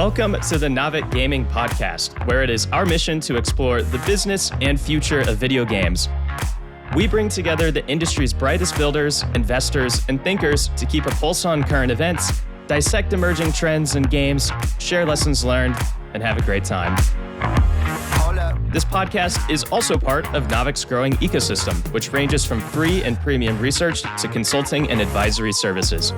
Welcome to the Naavik Gaming Podcast, where it is our mission to explore the business and future of video games. We bring together the industry's brightest builders, investors, and thinkers to keep a pulse on current events, dissect emerging trends in games, share lessons learned, and have a great time. This podcast is also part of Naavik's growing ecosystem, which ranges from free and premium research to consulting and advisory services.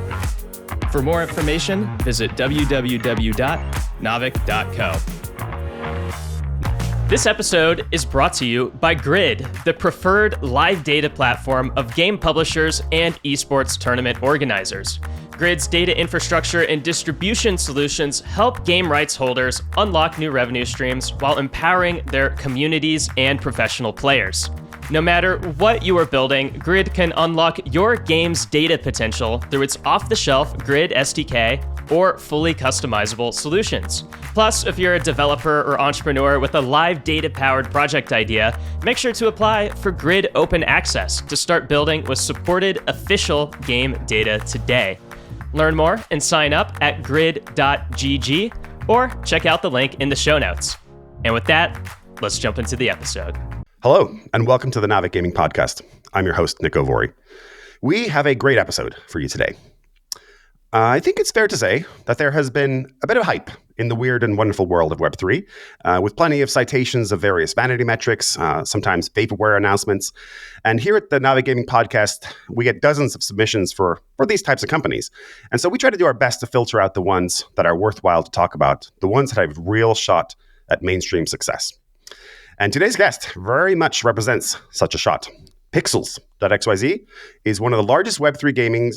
For more information, visit www.naavik.co. This episode is brought to you by Grid, the preferred live data platform of game publishers and esports tournament organizers. Grid's data infrastructure and distribution solutions help game rights holders unlock new revenue streams while empowering their communities and professional players. No matter what you are building, Grid can unlock your game's data potential through its off-the-shelf Grid SDK or fully customizable solutions. Plus, if you're a developer or entrepreneur with a live data-powered project idea, make sure to apply for Grid Open Access to start building with supported official game data today. Learn more and sign up at grid.gg or check out the link in the show notes. And with that, let's jump into the episode. Hello, and welcome to the Naavik Gaming Podcast. I'm your host, Nick Ovori. We have a great episode for you today. I think it's fair to say that there has been a bit of hype in the weird and wonderful world of Web3, with plenty of citations of various vanity metrics, sometimes vaporware announcements. And here at the Naavik Gaming Podcast, we get dozens of submissions for these types of companies. And so we try to do our best to filter out the ones that are worthwhile to talk about, the ones that have real shot at mainstream success. And today's guest very much represents such a shot. Pixels.xyz is one of the largest Web3 gaming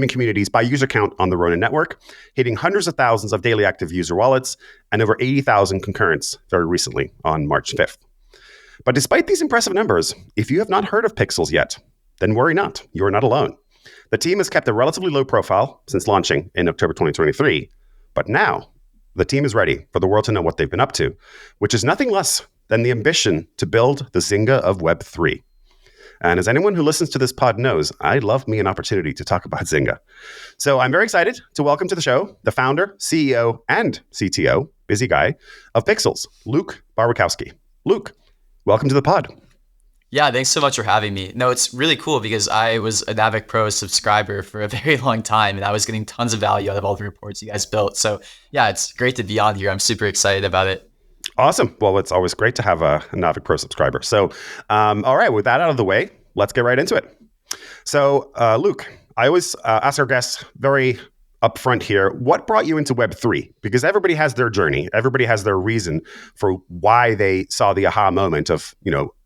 communities by user count on the Ronin network, hitting hundreds of thousands of daily active user wallets and over 80,000 concurrents very recently on March 5th. But despite these impressive numbers, if you have not heard of Pixels yet, then worry not, you are not alone. The team has kept a relatively low profile since launching in October 2023, but now the team is ready for the world to know what they've been up to, which is nothing less than the ambition to build the Zynga of Web3. And as anyone who listens to this pod knows, I love me an opportunity to talk about Zynga. So I'm very excited to welcome to the show the founder, CEO, and CTO, busy guy, of Pixels, Luke Barwikowski. Luke, welcome to the pod. Yeah, thanks so much for having me. No, it's really cool because I was a Naavik Pro subscriber for a very long time, and I was getting tons of value out of all the reports you guys built. So yeah, it's great to be on here. I'm super excited about it. Awesome. Well, it's always great to have a Naavik Pro subscriber. So, all right, with that out of the way, let's get right into it. So, Luke, I always ask our guests very upfront here, what brought you into Web3? Because everybody has their journey. Everybody has their reason for why they saw the aha moment of,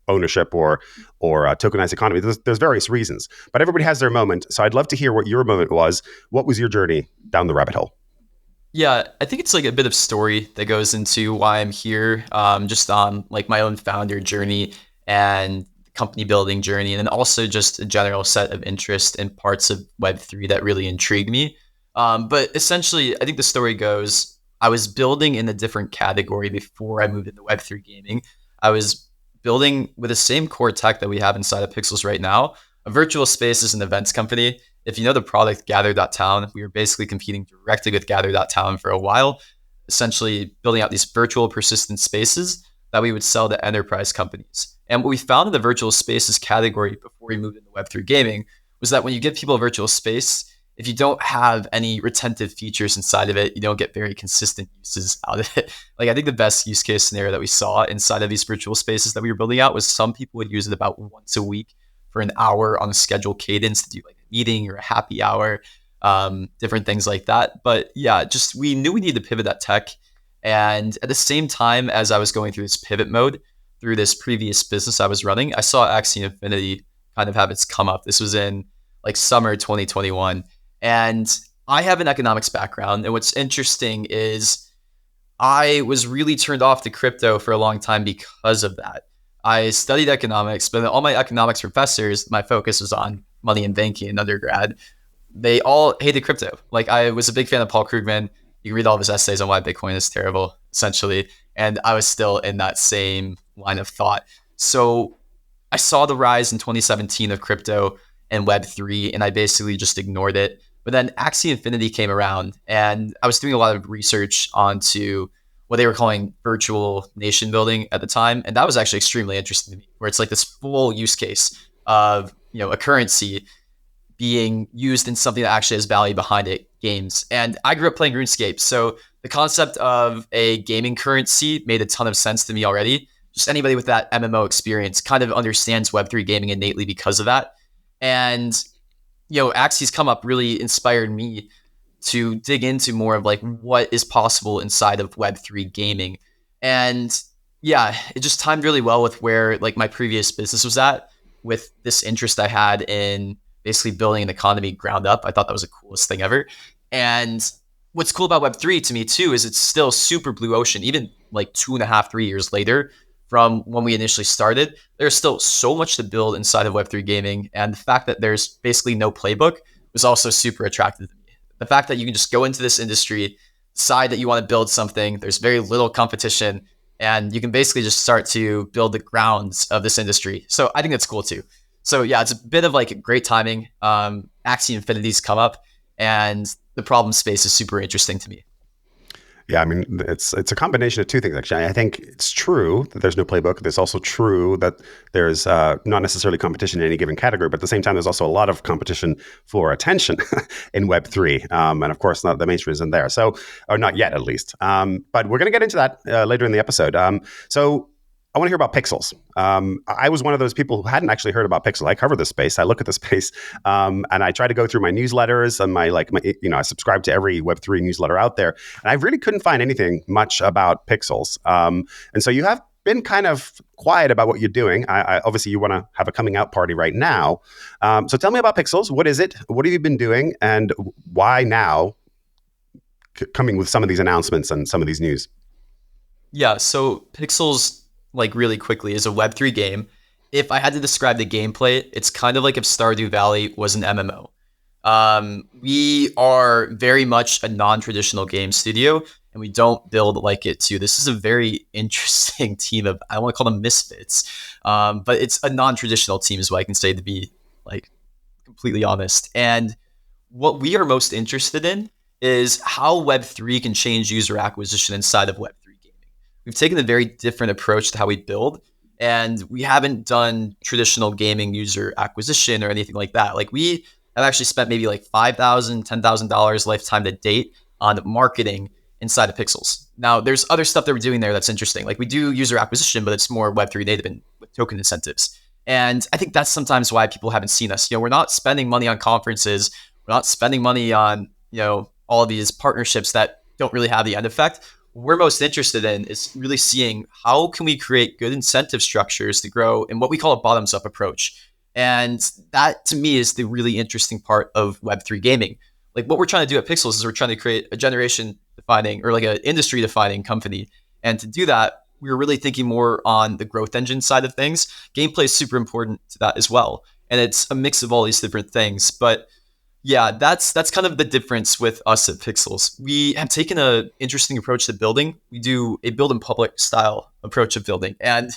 ownership or tokenized economy. There's various reasons, but everybody has their moment. So I'd love to hear what your moment was. What was your journey down the rabbit hole? Yeah, I think it's like a bit of story that goes into why I'm here, just on like my own founder journey and company building journey, and then also just a general set of interest in parts of Web3 that really intrigued me. But essentially, I think the story goes, I was building in a different category before I moved into Web3 gaming. I was building with the same core tech that we have inside of Pixels right now, a virtual spaces and events company. If you know the product Gather.town, we were basically competing directly with Gather.town for a while, essentially building out these virtual persistent spaces that we would sell to enterprise companies. And what we found in the virtual spaces category before we moved into Web3 gaming was that when you give people a virtual space, if you don't have any retentive features inside of it, you don't get very consistent uses out of it. Like I think the best use case scenario that we saw inside of these virtual spaces that we were building out was some people would use it about once a week for an hour on a scheduled cadence to do like a meeting or a happy hour, different things like that. But yeah, just we knew we needed to pivot that tech. And at the same time as I was going through this pivot mode through this previous business I was running, I saw Axie Infinity kind of have its come up. This was in like summer 2021. And I have an economics background. And what's interesting is I was really turned off to crypto for a long time because of that. I studied economics, but all my economics professors, my focus was on money and banking in undergrad. They all hated crypto. Like I was a big fan of Paul Krugman. You can read all of his essays on why Bitcoin is terrible, essentially. And I was still in that same line of thought. So I saw the rise in 2017 of crypto and Web3, and I basically just ignored it. But then Axie Infinity came around, and I was doing a lot of research onto what they were calling virtual nation building at the time, and that was actually extremely interesting to me, where it's like this full use case of a currency being used in something that actually has value behind it, games. And I grew up playing RuneScape, so the concept of a gaming currency made a ton of sense to me already. Just anybody with that MMO experience kind of understands Web3 gaming innately because of that. And Axie's come up really inspired me to dig into more of like what is possible inside of Web3 gaming. And yeah, it just timed really well with where like my previous business was at, with this interest I had in basically building an economy ground up. I thought that was the coolest thing ever. And what's cool about Web3 to me too is it's still super blue ocean, even like 2.5, 3 years later from when we initially started. There's still so much to build inside of Web3 gaming. And the fact that there's basically no playbook was also super attractive to me. The fact that you can just go into this industry, decide that you want to build something, there's very little competition, and you can basically just start to build the grounds of this industry. So I think that's cool too. So yeah, it's a bit of like great timing. Axie Infinity's come up, and the problem space is super interesting to me. Yeah, I mean, it's a combination of two things, actually. I think it's true that there's no playbook. It's also true that there's not necessarily competition in any given category, but at the same time, there's also a lot of competition for attention in Web3. And of course, not the mainstream isn't there. So, or not yet, at least. But we're going to get into that later in the episode. So I want to hear about Pixels. I was one of those people who hadn't actually heard about Pixels. I cover this space. I look at the space, and I try to go through my newsletters and I subscribe to every Web3 newsletter out there, and I really couldn't find anything much about Pixels. And so you have been kind of quiet about what you're doing. I obviously you want to have a coming out party right now. So tell me about Pixels. What is it? What have you been doing, and why now? Coming with some of these announcements and some of these news. Yeah. So Pixels, like really quickly, is a Web3 game. If I had to describe the gameplay, it's kind of like if Stardew Valley was an MMO. We are very much a non-traditional game studio, and we don't build like it too. This is a very interesting team of, I don't want to call them misfits, but it's a non-traditional team is what I can say, to be like completely honest. And what we are most interested in is how Web3 can change user acquisition inside of Web3. We've taken a very different approach to how we build, and we haven't done traditional gaming user acquisition or anything like that. Like we have actually spent maybe like $5,000, $10,000 lifetime to date on marketing inside of Pixels. Now, there's other stuff that we're doing there that's interesting. Like we do user acquisition, but it's more Web3 native and with token incentives. And I think that's sometimes why people haven't seen us. We're not spending money on conferences. We're not spending money on, all of these partnerships that don't really have the end effect. We're most interested in is really seeing how can we create good incentive structures to grow in what we call a bottoms-up approach. And that to me is the really interesting part of Web3 gaming. Like what we're trying to do at Pixels is we're trying to create a generation defining or like an industry defining company. And to do that, we were really thinking more on the growth engine side of things. Gameplay is super important to that as well. And it's a mix of all these different things. But yeah, that's kind of the difference with us at Pixels. We have taken an interesting approach to building. We do a build in public style approach of building, and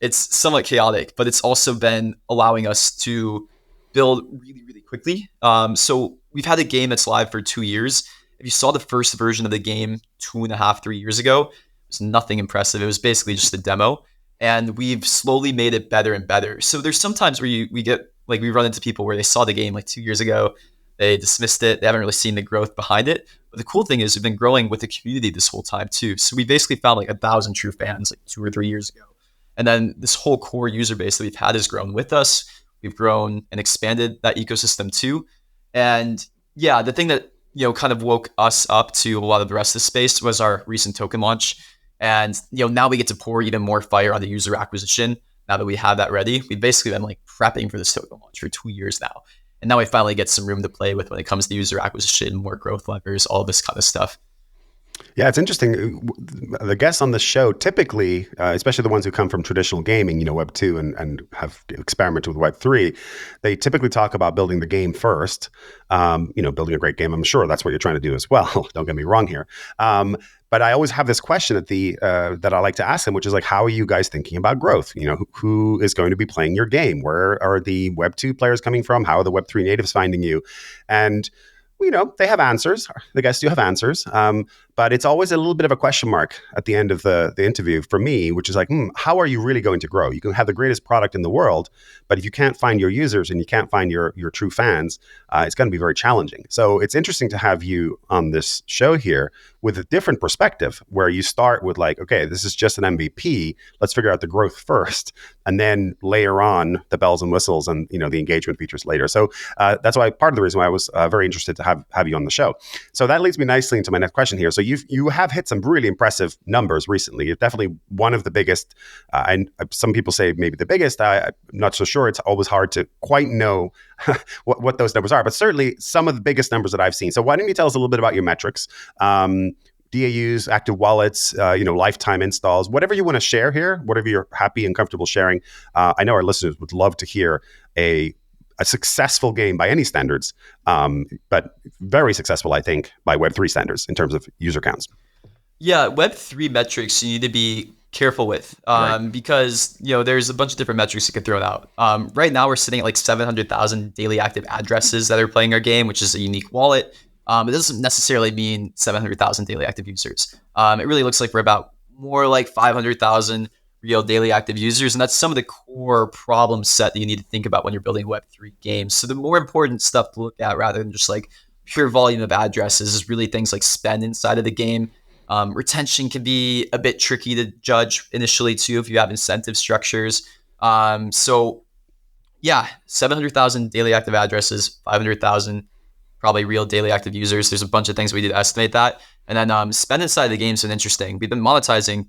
it's somewhat chaotic, but it's also been allowing us to build really, really quickly. So we've had a game that's live for 2 years. If you saw the first version of the game 2.5, 3 years ago, it was nothing impressive. It was basically just a demo, and we've slowly made it better and better. So there's sometimes where we run into people where they saw the game like 2 years ago. They dismissed it. They haven't really seen the growth behind it. But the cool thing is we've been growing with the community this whole time too. So we basically found like 1,000 true fans like 2 or 3 years ago. And then this whole core user base that we've had has grown with us. We've grown and expanded that ecosystem too. And yeah, the thing that, kind of woke us up to a lot of the rest of the space was our recent token launch. And, now we get to pour even more fire on the user acquisition. Now that we have that ready, we've basically been like prepping for this token launch for 2 years now. And now we finally get some room to play with when it comes to user acquisition, more growth levers, all this kind of stuff. Yeah, it's interesting. The guests on the show typically, especially the ones who come from traditional gaming, Web 2 and have experimented with Web 3, they typically talk about building the game first, building a great game. I'm sure that's what you're trying to do as well. Don't get me wrong here. But I always have this question that I like to ask them, which is like, how are you guys thinking about growth? Who is going to be playing your game? Where are the Web 2 players coming from? How are the Web 3 natives finding you? And they have answers. The guests do have answers, but it's always a little bit of a question mark at the end of the interview for me, which is like, how are you really going to grow? You can have the greatest product in the world, but if you can't find your users and you can't find your true fans, it's going to be very challenging. So it's interesting to have you on this show here with a different perspective, where you start with like, okay, this is just an MVP. Let's figure out the growth first, and then layer on the bells and whistles and the engagement features later. So that's why part of the reason why I was very interested to have you on the show. So that leads me nicely into my next question here. So you have hit some really impressive numbers recently. You're definitely one of the biggest, and some people say maybe the biggest. I'm not so sure. It's always hard to quite know what those numbers are, but certainly some of the biggest numbers that I've seen. So why don't you tell us a little bit about your metrics? DAUs, active wallets, lifetime installs, whatever you want to share here, whatever you're happy and comfortable sharing. I know our listeners would love to hear a successful game by any standards, but very successful, I think, by Web3 standards in terms of user counts. Yeah, Web3 metrics you need to be careful with because there's a bunch of different metrics you can throw out. Right now we're sitting at like 700,000 daily active addresses that are playing our game, which is a unique wallet. It doesn't necessarily mean 700,000 daily active users. It really looks like we're about more like 500,000 real daily active users. And that's some of the core problem set that you need to think about when you're building Web3 games. So the more important stuff to look at rather than just like pure volume of addresses is really things like spend inside of the game. Retention can be a bit tricky to judge initially too if you have incentive structures. 700,000 daily active addresses, 500,000 probably real daily active users. There's a bunch of things we did to estimate that. And then spend inside the game's been interesting. We've been monetizing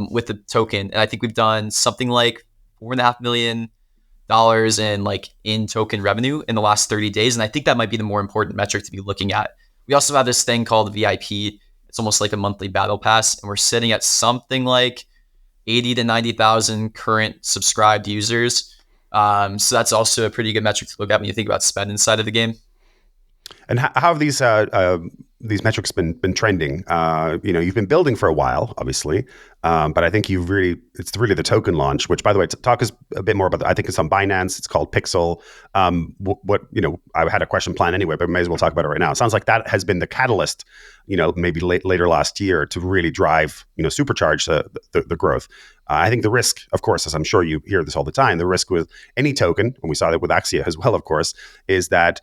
with the token, and I think we've done something like $4.5 million in token revenue in the last 30 days. And I think that might be the more important metric to be looking at. We also have this thing called VIP. It's almost like a monthly battle pass, and we're sitting at something like 80 to 90,000 current subscribed users. So that's also a pretty good metric to look at when you think about spend inside of the game. And how have these metrics been trending? You've been building for a while, obviously, but I think it's really the token launch. Which, by the way, talk us a bit more about. I think it's on Binance. It's called Pixel. I had a question planned anyway, but may as well talk about it right now. It sounds like that has been the catalyst. Maybe later last year to really drive, supercharge the growth. I think the risk, of course, as I'm sure you hear this all the time, the risk with any token, and we saw that with Axie as well, of course, is that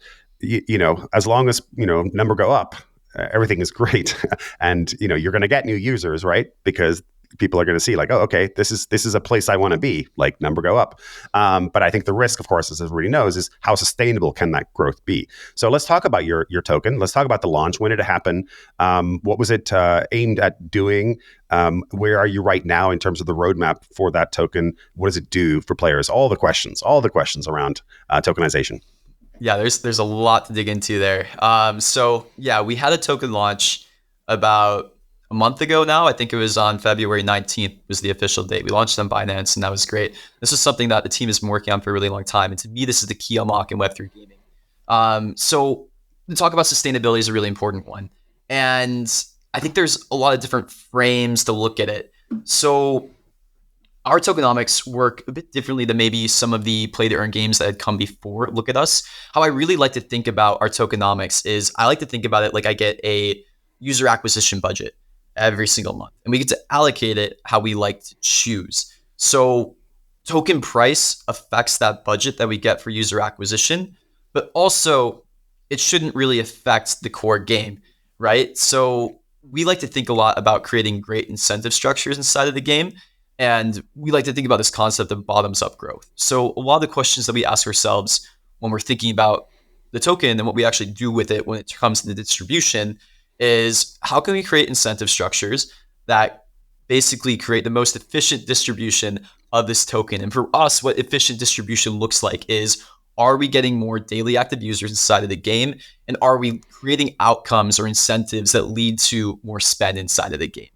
as long as number go up, everything is great, and you're going to get new users, right? Because people are going to see like, oh, okay, this is a place I want to be, like number go up. But I think the risk, of course, as everybody knows, is how sustainable can that growth be? So let's talk about your token. Let's talk about the launch. When did it happen? What was it aimed at doing? Where are you right now in terms of the roadmap for that token? What does it do for players? All the questions around tokenization. Yeah, there's a lot to dig into there. We had a token launch about a month ago now. I think it was on February 19th was the official date. We launched on Binance, and that was great. This is something that the team has been working on for a really long time. And to me, this is the key unlock in Web3 gaming. So to talk about sustainability is a really important one. And I think there's a lot of different frames to look at it. So our tokenomics work a bit differently than maybe some of the play-to-earn games that had come before Look at Us. How I really like to think about our tokenomics is I like to think about it like I get a user acquisition budget every single month, and we get to allocate it how we like to choose. So token price affects that budget that we get for user acquisition, but also it shouldn't really affect the core game, right? So we like to think a lot about creating great incentive structures inside of the game. And we like to think about this concept of bottoms up growth. So a lot of the questions that we ask ourselves when we're thinking about the token and what we actually do with it when it comes to the distribution is how can we create incentive structures that basically create the most efficient distribution of this token? And for us, what efficient distribution looks like is, are we getting more daily active users inside of the game? And are we creating outcomes or incentives that lead to more spend inside of the game?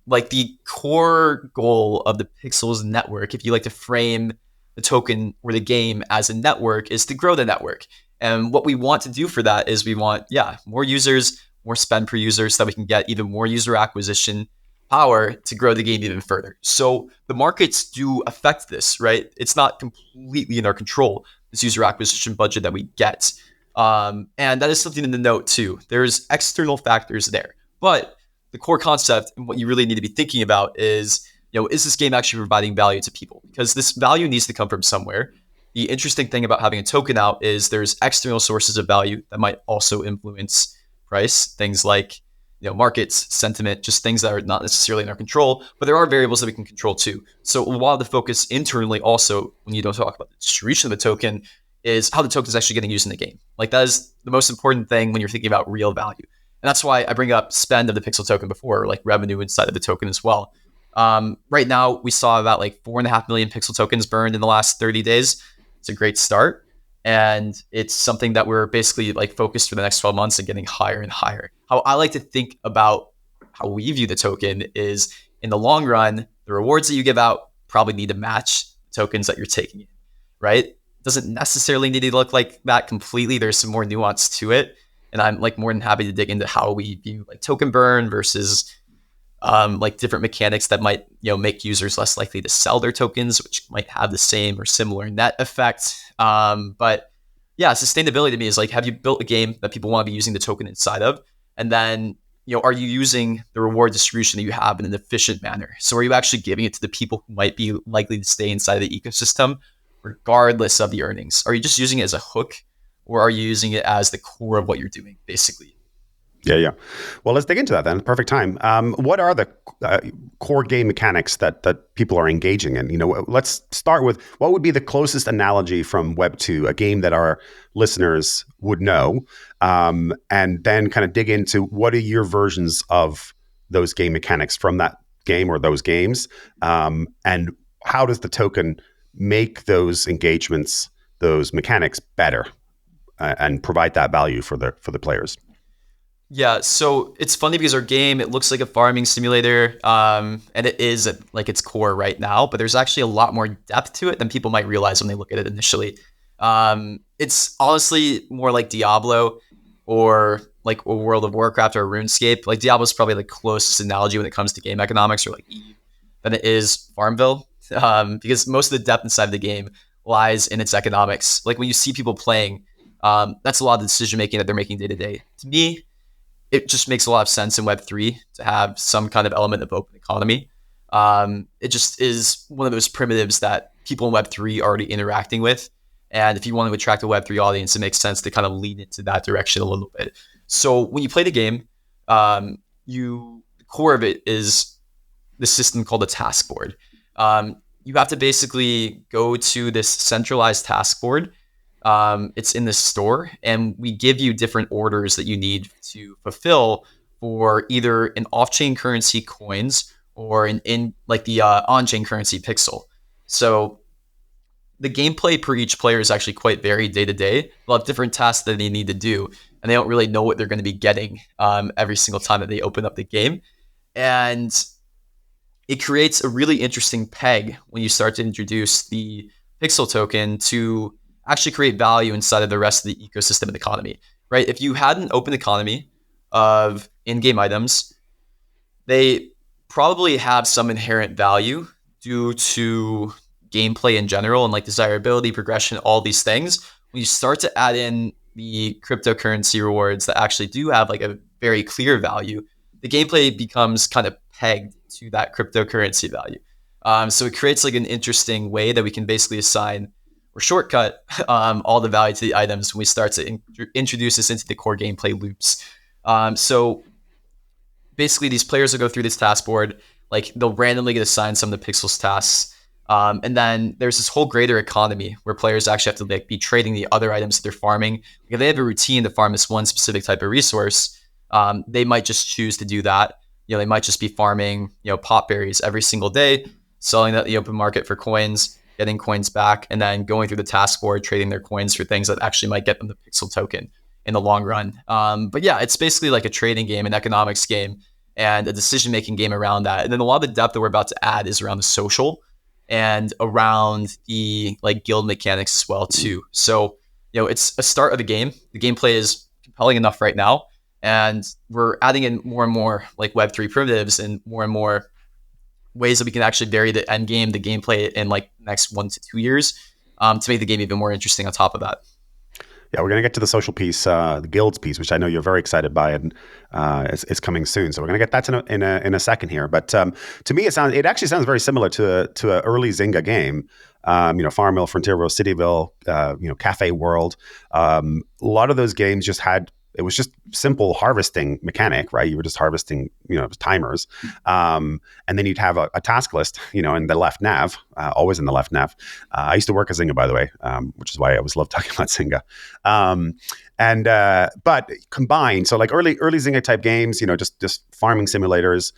Like the core goal of the Pixels network, if you like to frame the token or the game as a network, is to grow the network. And what we want to do for that is we want, more users, more spend per user so that we can get even more user acquisition power to grow the game even further. So the markets do affect this, right? It's not completely in our control, this user acquisition budget that we get. And that is something to note too. There's external factors there, but the core concept and what you really need to be thinking about is, is this game actually providing value to people? Because this value needs to come from somewhere. The interesting thing about having a token out is there's external sources of value that might also influence price. Things like, markets, sentiment, just things that are not necessarily in our control, but there are variables that we can control too. So a lot of the focus internally also, when you don't talk about the distribution of the token, is how the token is actually getting used in the game. Like that is the most important thing when you're thinking about real value. And that's why I bring up spend of the Pixel token before, like revenue inside of the token as well. Right now, we saw about like 4.5 million Pixel tokens burned in the last 30 days. It's a great start. And it's something that we're basically like focused for the next 12 months and getting higher and higher. How I like to think about how we view the token is in the long run, the rewards that you give out probably need to match tokens that you're taking in, right? Doesn't necessarily need to look like that completely. There's some more nuance to it. And I'm like more than happy to dig into how we view like token burn versus like different mechanics that might, make users less likely to sell their tokens, which might have the same or similar net effect. But yeah, sustainability to me is like, have you built a game that people want to be using the token inside of? And then, are you using the reward distribution that you have in an efficient manner? So are you actually giving it to the people who might be likely to stay inside of the ecosystem, regardless of the earnings? Are you just using it as a hook, or are you using it as the core of what you're doing, basically? Yeah. Well, let's dig into that then. Perfect time. What are the core game mechanics that people are engaging in? Let's start with what would be the closest analogy from Web 2, a game that our listeners would know, and then kind of dig into what are your versions of those game mechanics from that game or those games, and how does the token make those engagements, those mechanics better, and provide that value for the players? Yeah, so it's funny because our game, it looks like a farming simulator, and it is at like its core right now, but there's actually a lot more depth to it than people might realize when they look at it initially. It's honestly more like Diablo or like a World of Warcraft or RuneScape. Like Diablo is probably the closest analogy when it comes to game economics, or like Eve, than it is Farmville, because most of the depth inside of the game lies in its economics. Like when you see people playing, that's a lot of the decision making that they're making day to day. To me, it just makes a lot of sense in Web3 to have some kind of element of open economy. It just is one of those primitives that people in Web3 are already interacting with. And if you want to attract a Web3 audience, it makes sense to kind of lean into that direction a little bit. So when you play the game, the core of it is the system called a task board. You have to basically go to this centralized task board. It's in the store, and we give you different orders that you need to fulfill for either an off-chain currency coins or the on-chain currency pixel. So the gameplay per each player is actually quite varied day to day. They'll have different tasks that they need to do, and they don't really know what they're going to be getting every single time that they open up the game. And it creates a really interesting peg when you start to introduce the pixel token to actually create value inside of the rest of the ecosystem and economy, right? If you had an open economy of in-game items, they probably have some inherent value due to gameplay in general and like desirability, progression, all these things. When you start to add in the cryptocurrency rewards that actually do have like a very clear value, the gameplay becomes kind of pegged to that cryptocurrency value. So it creates like an interesting way that we can basically assign or shortcut all the value to the items when we start to introduce this into the core gameplay loops. So basically these players will go through this task board, like they'll randomly get assigned some of the pixels tasks. And then there's this whole greater economy where players actually have to like be trading the other items that they're farming. If they have a routine to farm this one specific type of resource, they might just choose to do that. They might just be farming, pot berries every single day, selling that in the open market for coins, getting coins back, and then going through the task board, trading their coins for things that actually might get them the pixel token in the long run. But yeah, it's basically like a trading game, an economics game, and a decision-making game around that. And then a lot of the depth that we're about to add is around the social and around the like guild mechanics as well too. So, it's a start of the game. The gameplay is compelling enough right now, and we're adding in more and more like Web3 primitives and more ways that we can actually vary the end game, the gameplay in like next 1 to 2 years, to make the game even more interesting on top of that. Yeah, we're going to get to the social piece, the guilds piece, which I know you're very excited by, and it's coming soon. So we're going to get that in a second here. But to me, it actually sounds very similar to an early Zynga game. Farmville, Frontierville, Cityville, Cafe World. A lot of those games it was just simple harvesting mechanic, right? You were just harvesting, timers. And then you'd have a task list, in the left nav, always in the left nav. I used to work at Zynga, by the way, which is why I always love talking about Zynga. But combined, so like early Zynga type games, just farming simulators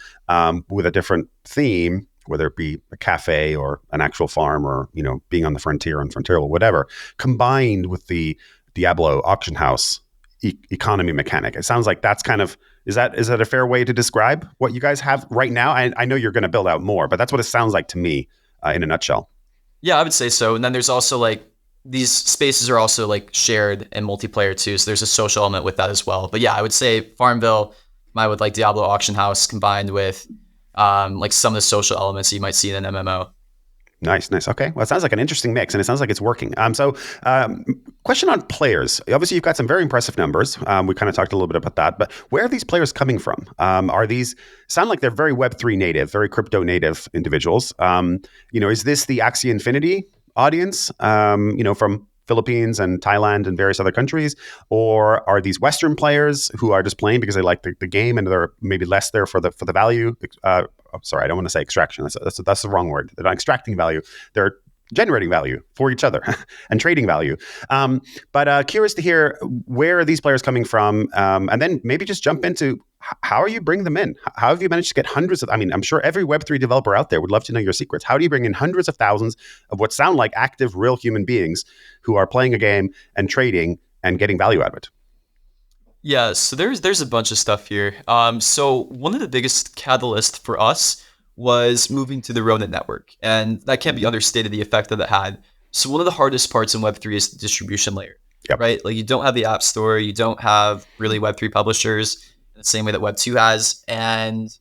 with a different theme, whether it be a cafe or an actual farm or, being on the frontier on Frontier or whatever, combined with the Diablo auction house economy mechanic. It sounds like that's kind of, is that a fair way to describe what you guys have right now? I know you're going to build out more, but that's what it sounds like to me in a nutshell. Yeah, I would say so. And then there's also like, these spaces are also like shared and multiplayer too. So there's a social element with that as well. But yeah, I would say Farmville combined with like Diablo Auction House combined with like some of the social elements you might see in an MMO. Nice. Okay. Well, it sounds like an interesting mix, and it sounds like it's working. Question on players. Obviously, you've got some very impressive numbers. We kind of talked a little bit about that, but where are these players coming from? Are these sound like they're very Web3 native, very crypto native individuals? Is this the Axie Infinity audience? From Philippines and Thailand and various other countries, or are these Western players who are just playing because they like the game and they're maybe less there for the value? Sorry, I don't want to say extraction. That's the wrong word. They're not extracting value. They're generating value for each other and trading value. But curious to hear, where are these players coming from? And then maybe just jump into how are you bringing them in? How have you managed to get hundreds of, I'm sure every Web3 developer out there would love to know your secrets. How do you bring in hundreds of thousands of what sound like active, real human beings who are playing a game and trading and getting value out of it? Yeah, so there's a bunch of stuff here. So one of the biggest catalysts for us was moving to the Ronin network, and that can't be understated, the effect that it had. So one of the hardest parts in Web3 is the distribution layer, right? Like you don't have the app store, you don't have really Web3 publishers in the same way that Web2 has, and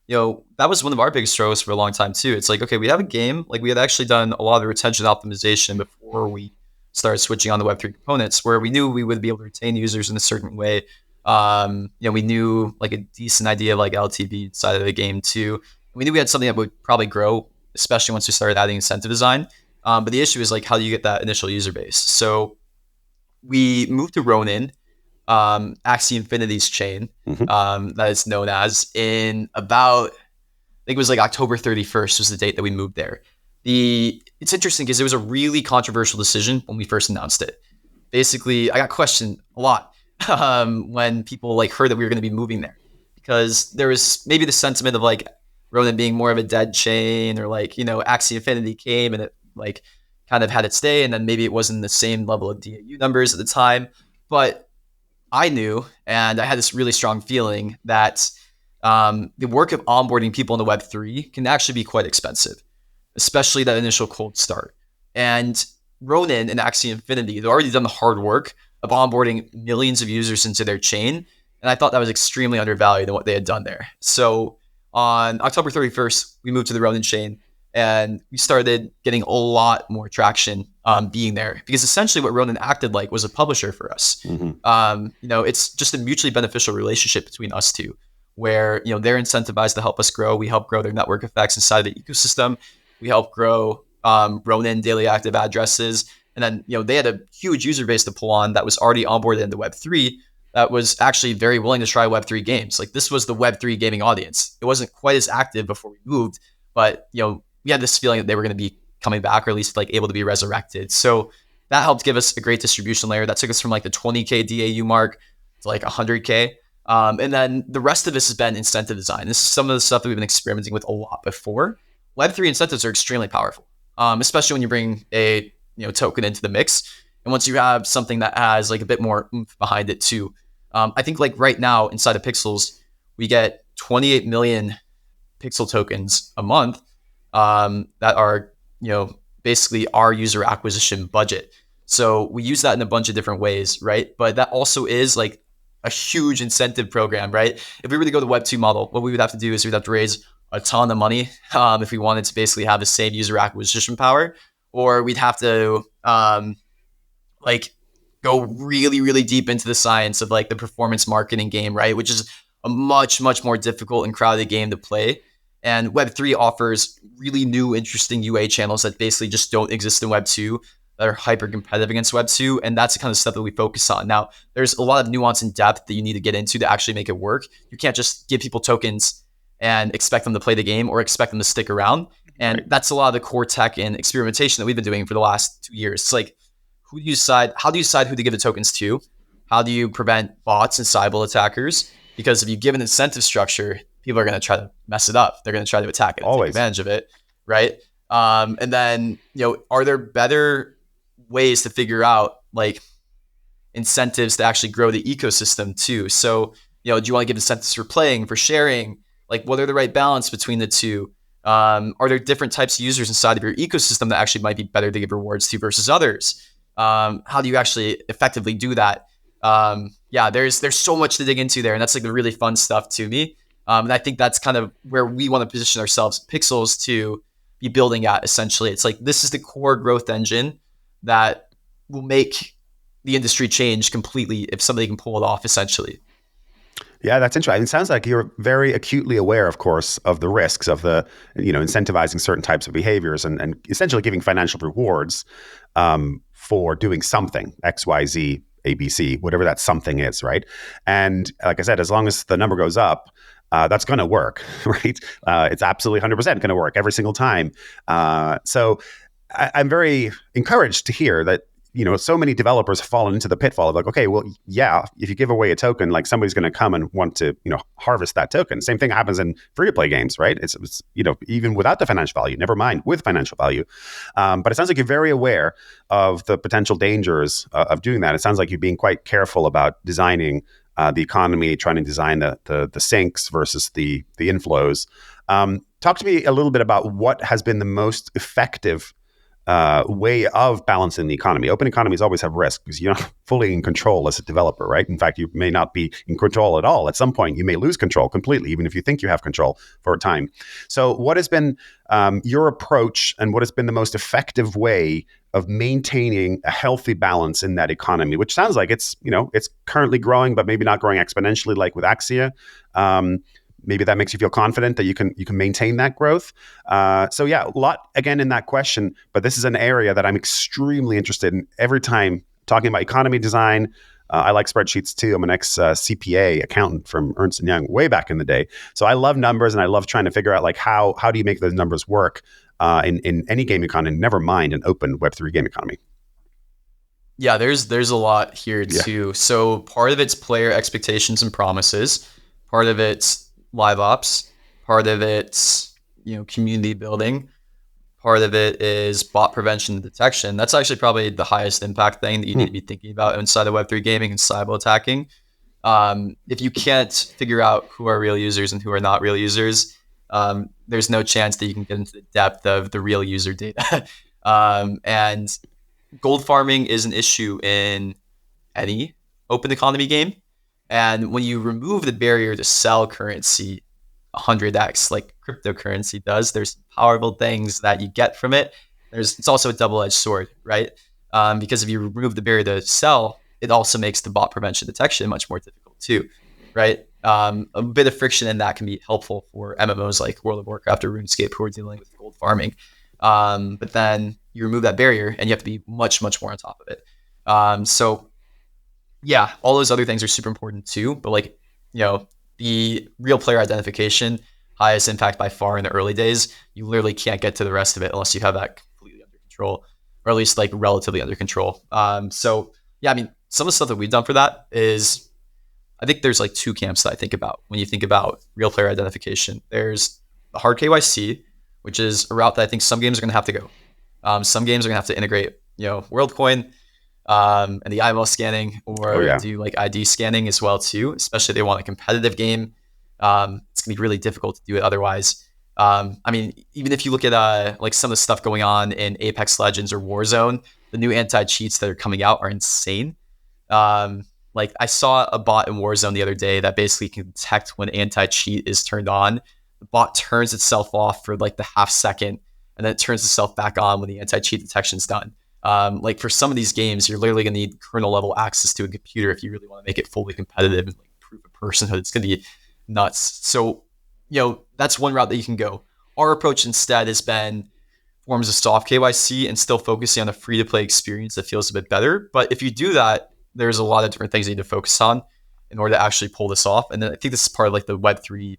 that was one of our biggest struggles for a long time too. It's like, okay, we have a game, like we had actually done a lot of the retention optimization before we started switching on the Web3 components, where we knew we would be able to retain users in a certain way. We knew like a decent idea of like LTV side of the game too. We knew we had something that would probably grow, especially once we started adding incentive design. But the issue is like, how do you get that initial user base? So we moved to Ronin, Axie Infinity's chain, that is known as, in about, I think it was like October 31st was the date that we moved there. It's interesting because it was a really controversial decision when we first announced it. Basically, I got questioned a lot when people like heard that we were going to be moving there, because there was maybe the sentiment of like Ronin being more of a dead chain, or like, Axie Infinity came and it like kind of had its day, and then maybe it wasn't the same level of DAU numbers at the time. But I knew, and I had this really strong feeling that the work of onboarding people into Web3 can actually be quite expensive, especially that initial cold start. And Ronin and Axie Infinity, they've already done the hard work of onboarding millions of users into their chain. And I thought that was extremely undervalued in what they had done there. So on October 31st, we moved to the Ronin chain, and we started getting a lot more traction being there, because essentially what Ronin acted like was a publisher for us. It's just a mutually beneficial relationship between us two, where they're incentivized to help us grow. We help grow their network effects inside the ecosystem. We help grow Ronin daily active addresses. And then, they had a huge user base to pull on that was already onboarded into Web3 that was actually very willing to try Web3 games. Like, this was the Web3 gaming audience. It wasn't quite as active before we moved, but, we had this feeling that they were going to be coming back, or at least like able to be resurrected. So that helped give us a great distribution layer that took us from like the 20K DAU mark to like 100K. And then the rest of this has been incentive design. This is some of the stuff that we've been experimenting with a lot before. Web3 incentives are extremely powerful, especially when you bring a token into the mix. And once you have something that has like a bit more oomph behind it too. I think like right now inside of Pixels, we get 28 million Pixel tokens a month that are, basically our user acquisition budget. So we use that in a bunch of different ways, right? But that also is like a huge incentive program, right? If we were to go the Web2 model, what we would have to do is we'd have to raise a ton of money if we wanted to basically have the same user acquisition power, or we'd have to go go really, really deep into the science of like the performance marketing game, right? Which is a much, much more difficult and crowded game to play. And Web3 offers really new, interesting UA channels that basically just don't exist in Web2 that are hyper competitive against Web2. And that's the kind of stuff that we focus on. Now, there's a lot of nuance and depth that you need to get into to actually make it work. You can't just give people tokens and expect them to play the game or expect them to stick around. And that's a lot of the core tech and experimentation that we've been doing for the last 2 years. It's like, who do you decide? How do you decide who to give the tokens to? How do you prevent bots and cyber attackers? Because if you give an incentive structure, people are going to try to mess it up. They're going to try to attack it, and take advantage of it, right? And then, are there better ways to figure out like incentives to actually grow the ecosystem too? So, do you want to give incentives for playing, for sharing? Like, what are the right balance between the two? Are there different types of users inside of your ecosystem that actually might be better to give rewards to versus others? How do you actually effectively do that? There's so much to dig into there, and that's like the really fun stuff to me. And I think that's kind of where we want to position ourselves, Pixels, to be building at. Essentially, it's like this is the core growth engine that will make the industry change completely if somebody can pull it off. Essentially. Yeah, that's interesting. It sounds like you're very acutely aware, of course, of the risks of the, incentivizing certain types of behaviors and essentially giving financial rewards for doing something, X, Y, Z, A, B, C, whatever that something is, right? And like I said, as long as the number goes up, that's going to work, right? It's absolutely 100% going to work every single time. So I'm very encouraged to hear that so many developers fall into the pitfall of like, okay, well, yeah, if you give away a token, like somebody's going to come and want to, harvest that token. Same thing happens in free-to-play games, right? It's even without the financial value, never mind with financial value. But it sounds like you're very aware of the potential dangers of doing that. It sounds like you're being quite careful about designing the economy, trying to design the sinks versus the inflows. Talk to me a little bit about what has been the most effective way of balancing the economy. Open economies always have risk because you're not fully in control as a developer, right? In fact, you may not be in control at all. At some point, you may lose control completely, even if you think you have control for a time. So what has been your approach, and what has been the most effective way of maintaining a healthy balance in that economy, which sounds like it's currently growing, but maybe not growing exponentially like with Axie. Maybe that makes you feel confident that you can maintain that growth. So yeah, a lot again in that question, but this is an area that I'm extremely interested in. Every time talking about economy design, I like spreadsheets too. I'm an ex-CPA accountant from Ernst & Young way back in the day. So I love numbers, and I love trying to figure out like how do you make those numbers work in any game economy, never mind an open Web3 game economy. Yeah, there's a lot here too. Yeah. So part of it's player expectations and promises. Part of it's live ops, part of it's community building, part of it is bot prevention and detection. That's actually probably the highest impact thing that you need to be thinking about inside of Web3 gaming and cyber attacking. If you can't figure out who are real users and who are not real users, there's no chance that you can get into the depth of the real user data. And gold farming is an issue in any open economy game. And when you remove the barrier to sell currency 100x, like cryptocurrency does, there's powerful things that you get from it. It's also a double-edged sword, right? Because if you remove the barrier to sell, it also makes the bot prevention detection much more difficult too, right? A bit of friction in that can be helpful for MMOs like World of Warcraft or RuneScape who are dealing with gold farming. But then you remove that barrier and you have to be much, much more on top of it. So yeah, all those other things are super important too. But the real player identification, highest impact by far in the early days. You literally can't get to the rest of it unless you have that completely under control, or at least like relatively under control. So yeah, I mean, some of the stuff that we've done for that is, I think there's like two camps that I think about when you think about real player identification. There's the hard KYC, which is a route that I think some games are going to have to go. Some games are going to have to integrate, WorldCoin, and the IML scanning, or do like ID scanning as well too, especially if they want a competitive game. It's gonna be really difficult to do it otherwise. I mean, even if you look at like some of the stuff going on in Apex Legends or Warzone, the new anti-cheats that are coming out are insane. Like I saw a bot in Warzone the other day that basically can detect when anti-cheat is turned on. The bot turns itself off for like the half second, and then it turns itself back on when the anti-cheat detection's done. Like for some of these games, you're literally going to need kernel level access to a computer if you really want to make it fully competitive and like prove a personhood. It's going to be nuts. So, that's one route that you can go. Our approach instead has been forms of soft KYC and still focusing on a free to play experience that feels a bit better. But if you do that, there's a lot of different things you need to focus on in order to actually pull this off. And then I think this is part of like the Web3,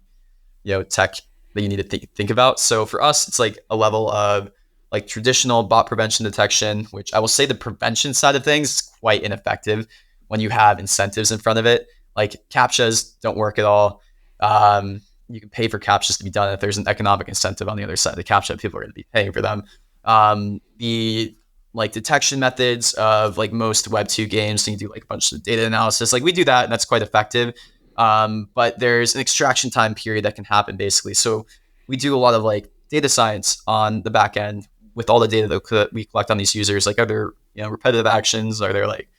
tech that you need to think about. So for us, it's like a level of like traditional bot prevention detection, which I will say the prevention side of things is quite ineffective when you have incentives in front of it. Like CAPTCHAs don't work at all. You can pay for CAPTCHAs to be done if there's an economic incentive on the other side of the CAPTCHA. People are going to be paying for them. The like detection methods of like most Web2 games, so you do like a bunch of data analysis. Like we do that, and that's quite effective. But there's an extraction time period that can happen basically. So we do a lot of like data science on the back end with all the data that we collect on these users. Like, are there repetitive actions? Are there like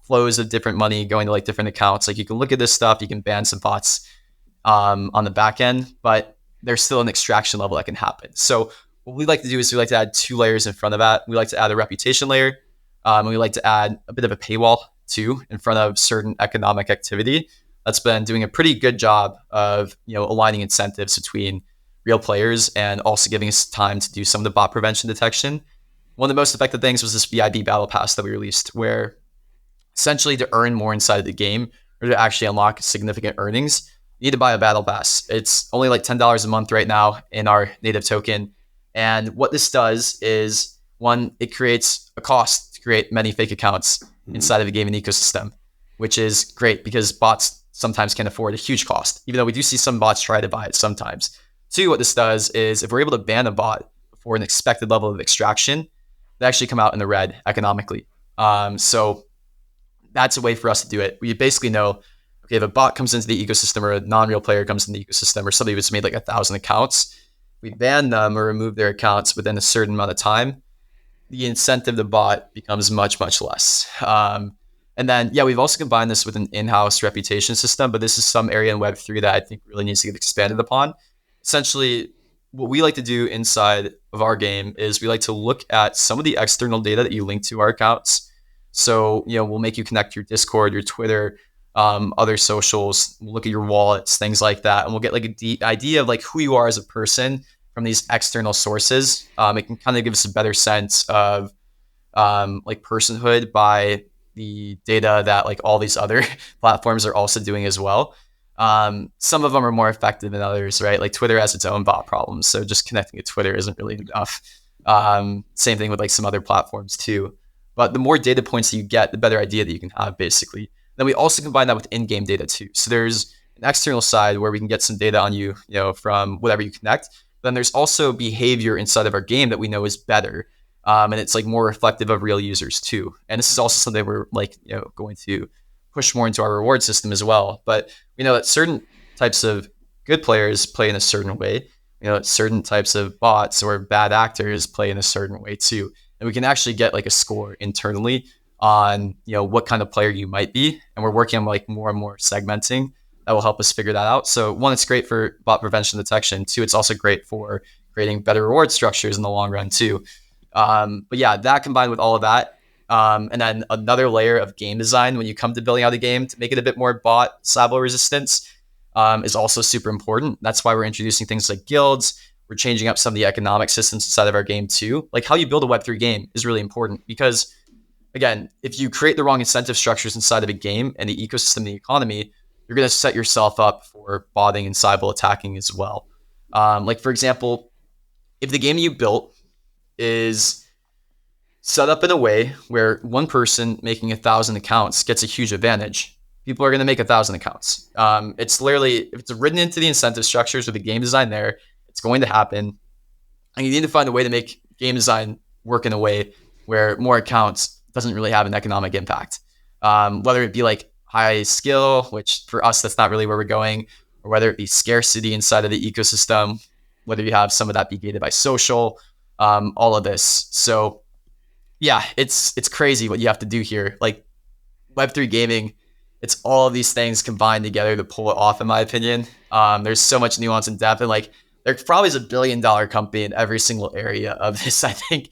flows of different money going to like different accounts? Like you can look at this stuff. You can ban some bots on the back end, but there's still an extraction level that can happen. So what we like to do is we like to add 2 layers in front of that. We like to add a reputation layer, and we like to add a bit of a paywall too in front of certain economic activity. That's been doing a pretty good job of aligning incentives between real players and also giving us time to do some of the bot prevention detection. One of the most effective things was this VIB battle pass that we released, where essentially to earn more inside of the game or to actually unlock significant earnings, you need to buy a battle pass. It's only like $10 a month right now in our native token. And what this does is, one, it creates a cost to create many fake accounts inside of the gaming ecosystem, which is great because bots sometimes can afford a huge cost, even though we do see some bots try to buy it sometimes. 2, what this does is if we're able to ban a bot for an expected level of extraction, they actually come out in the red economically. So that's a way for us to do it. We basically know, okay, if a bot comes into the ecosystem or a non-real player comes into the ecosystem or somebody who's made like 1,000 accounts, we ban them or remove their accounts within a certain amount of time, the incentive to bot becomes much, much less. And then, we've also combined this with an in-house reputation system, but this is some area in Web3 that I think really needs to get expanded upon. Essentially, what we like to do inside of our game is we like to look at some of the external data that you link to our accounts. So, we'll make you connect your Discord, your Twitter, other socials. We'll look at your wallets, things like that, and we'll get like a deep idea of like who you are as a person from these external sources. It can kind of give us a better sense of like personhood by the data that like all these other platforms are also doing as well. Some of them are more effective than others, right? Like Twitter has its own bot problems, so just connecting to Twitter isn't really enough. Same thing with like some other platforms too. But the more data points that you get, the better idea that you can have, basically. Then we also combine that with in-game data too. So there's an external side where we can get some data on you, from whatever you connect. Then there's also behavior inside of our game that we know is better. And it's like more reflective of real users too. And this is also something we're like, going to push more into our reward system as well. But we know that certain types of good players play in a certain way. Certain types of bots or bad actors play in a certain way too. And we can actually get like a score internally on, what kind of player you might be. And we're working on like more and more segmenting that will help us figure that out. So 1, it's great for bot prevention detection. 2, it's also great for creating better reward structures in the long run too. But that combined with all of that, and then another layer of game design when you come to building out a game to make it a bit more bot cyber resistance is also super important. That's why we're introducing things like guilds. We're changing up some of the economic systems inside of our game too. Like how you build a Web3 game is really important because, again, if you create the wrong incentive structures inside of a game and the ecosystem, the economy, you're going to set yourself up for botting and cyber attacking as well. Like for example, if the game you built is set up in a way where one person making 1,000 accounts gets a huge advantage, people are going to make 1,000 accounts. It's literally, if it's written into the incentive structures or the game design there, it's going to happen. And you need to find a way to make game design work in a way where more accounts doesn't really have an economic impact. Whether it be like high skill, which for us, that's not really where we're going, or whether it be scarcity inside of the ecosystem, whether you have some of that be gated by social, all of this. So it's crazy what you have to do here. Like Web3 gaming, it's all of these things combined together to pull it off, in my opinion. There's so much nuance and depth, and like there probably is $1 billion company in every single area of this, I think.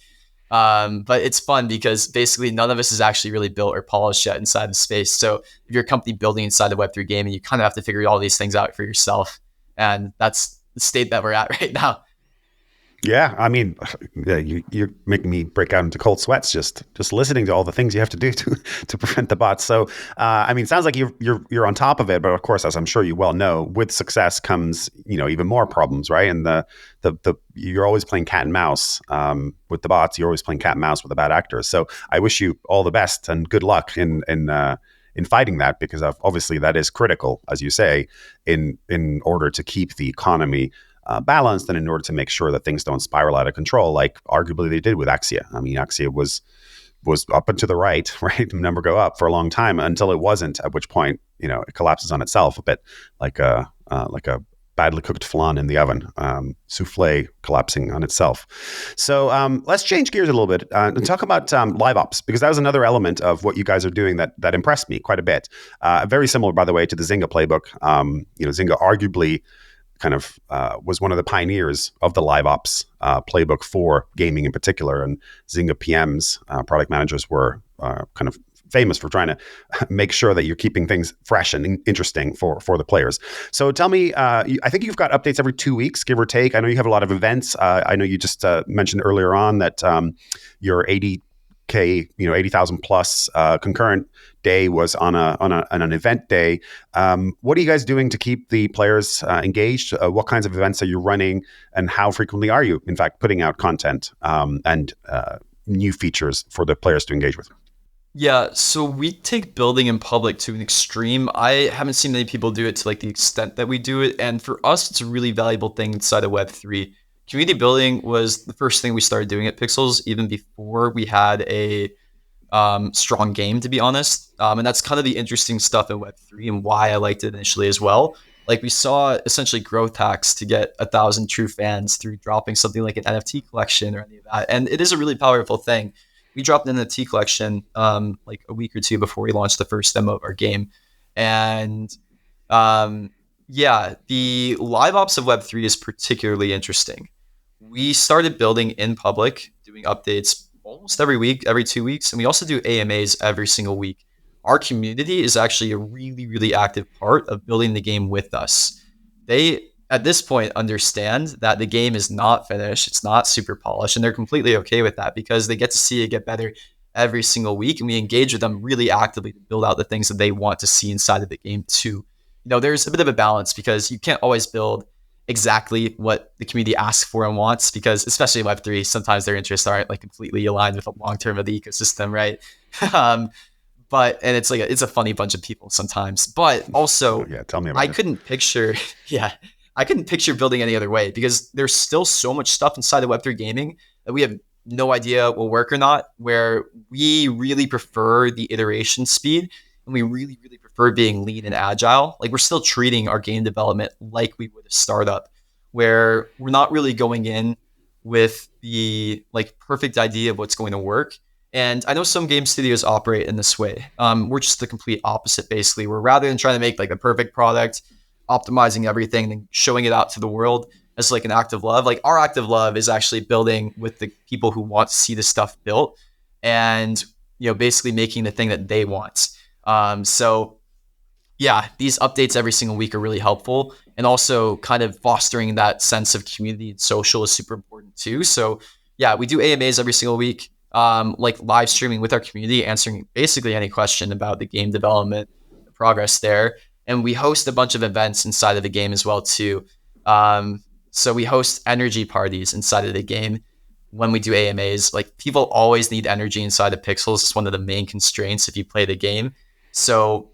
But it's fun because basically none of us is actually really built or polished yet inside the space. So if you're a company building inside the Web3 game, and you kind of have to figure all these things out for yourself. And that's the state that we're at right now. Yeah, I mean, yeah, you're making me break out into cold sweats just listening to all the things you have to do to prevent the bots. So, I mean, sounds like you're on top of it, but of course, as I'm sure you well know, with success comes even more problems, right? And the you're always playing cat and mouse with the bots. You're always playing cat and mouse with the bad actors. So, I wish you all the best and good luck in fighting that, because obviously that is critical, as you say, in order to keep the economy balanced, and in order to make sure that things don't spiral out of control, like arguably they did with Axie. I mean, Axie was up and to the right, right? Number go up for a long time until it wasn't, at which point, it collapses on itself a bit like a badly cooked flan in the oven, souffle collapsing on itself. So let's change gears a little bit and talk about live ops, because that was another element of what you guys are doing that impressed me quite a bit. Very similar, by the way, to the Zynga playbook. Zynga arguably kind of was one of the pioneers of the live ops playbook for gaming in particular. And Zynga PMs, product managers, were kind of famous for trying to make sure that you're keeping things fresh and interesting for the players. So tell me, I think you've got updates every 2 weeks, give or take. I know you have a lot of events. I know you just mentioned earlier on that your 80,000 plus concurrent day was on an event day. What are you guys doing to keep the players engaged? What kinds of events are you running, and how frequently are you, in fact, putting out content and new features for the players to engage with? Yeah, so we take building in public to an extreme. I haven't seen many people do it to like the extent that we do it, and for us, it's a really valuable thing inside of Web3. Community building was the first thing we started doing at Pixels, even before we had a strong game, to be honest. And that's kind of the interesting stuff in Web3 and why I liked it initially as well. Like, we saw essentially growth hacks to get 1,000 true fans through dropping something like an NFT collection or any of that. And it is a really powerful thing. We dropped an NFT collection like a week or two before we launched the first demo of our game. And the live ops of Web3 is particularly interesting. We started building in public, doing updates almost every week, every 2 weeks. And we also do AMAs every single week. Our community is actually a really, really active part of building the game with us. They, at this point, understand that the game is not finished. It's not super polished. And they're completely okay with that because they get to see it get better every single week. And we engage with them really actively to build out the things that they want to see inside of the game too. There's a bit of a balance because you can't always build exactly what the community asks for and wants, because especially in Web3, sometimes their interests aren't like completely aligned with the long term of the ecosystem, right? But it's a funny bunch of people sometimes. But also, tell me about I couldn't picture building any other way, because there's still so much stuff inside of Web3 gaming that we have no idea will work or not, where we really prefer the iteration speed, and we really, really prefer being lean and agile. Like, we're still treating our game development like we would a startup, where we're not really going in with the perfect idea of what's going to work. And I know some game studios operate in this way. We're just the complete opposite, basically. We're, rather than trying to make like a perfect product, optimizing everything and showing it out to the world as like an act of love. Like, our act of love is actually building with the people who want to see the stuff built, and basically making the thing that they want. These updates every single week are really helpful, and also kind of fostering that sense of community and social is super important too. So we do AMAs every single week, like live streaming with our community, answering basically any question about the game development, the progress there. And we host a bunch of events inside of the game as well too. So we host energy parties inside of the game when we do AMAs. Like, people always need energy inside of Pixels. It's one of the main constraints if you play the game. So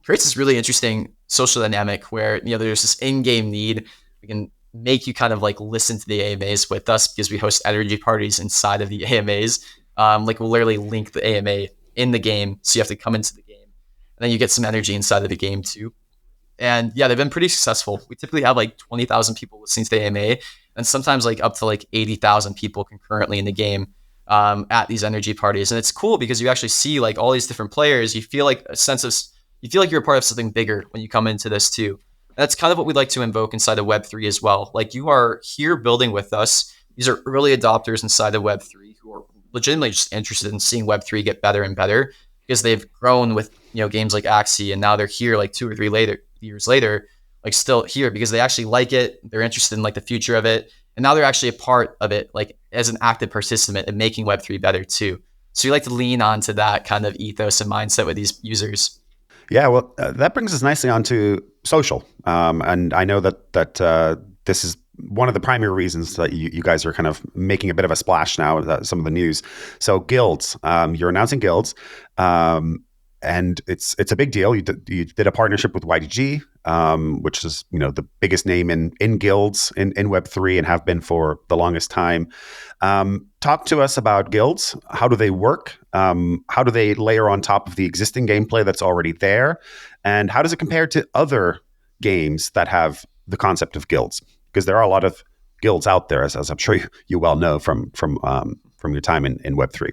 it creates this really interesting social dynamic where, there's this in-game need. We can make you kind of like listen to the AMAs with us because we host energy parties inside of the AMAs. We'll literally link the AMA in the game, so you have to come into the game, and then you get some energy inside of the game too. And they've been pretty successful. We typically have like 20,000 people listening to the AMA, and sometimes like up to like 80,000 people concurrently in the game at these energy parties. And it's cool because you actually see like all these different players. You feel like you feel like you're a part of something bigger when you come into this too. And that's kind of what we'd like to invoke inside of Web3 as well. Like, you are here building with us. These are early adopters inside of Web3 who are legitimately just interested in seeing Web3 get better and better because they've grown with games like Axie, and now they're here like 2 or 3 years later, like still here because they actually like it. They're interested in like the future of it, and now they're actually a part of it, like as an active participant in making Web3 better too. So you like to lean onto that kind of ethos and mindset with these users. Yeah, well, that brings us nicely onto social, and I know that this is one of the primary reasons that you guys are kind of making a bit of a splash now. Some of the news. So guilds, you're announcing guilds, and it's a big deal. You did a partnership with YDG, which is the biggest name in guilds in Web3 and have been for the longest time. Talk to us about guilds. How do they work? How do they layer on top of the existing gameplay that's already there? And how does it compare to other games that have the concept of guilds? Because there are a lot of guilds out there, as I'm sure you well know from your time in Web3.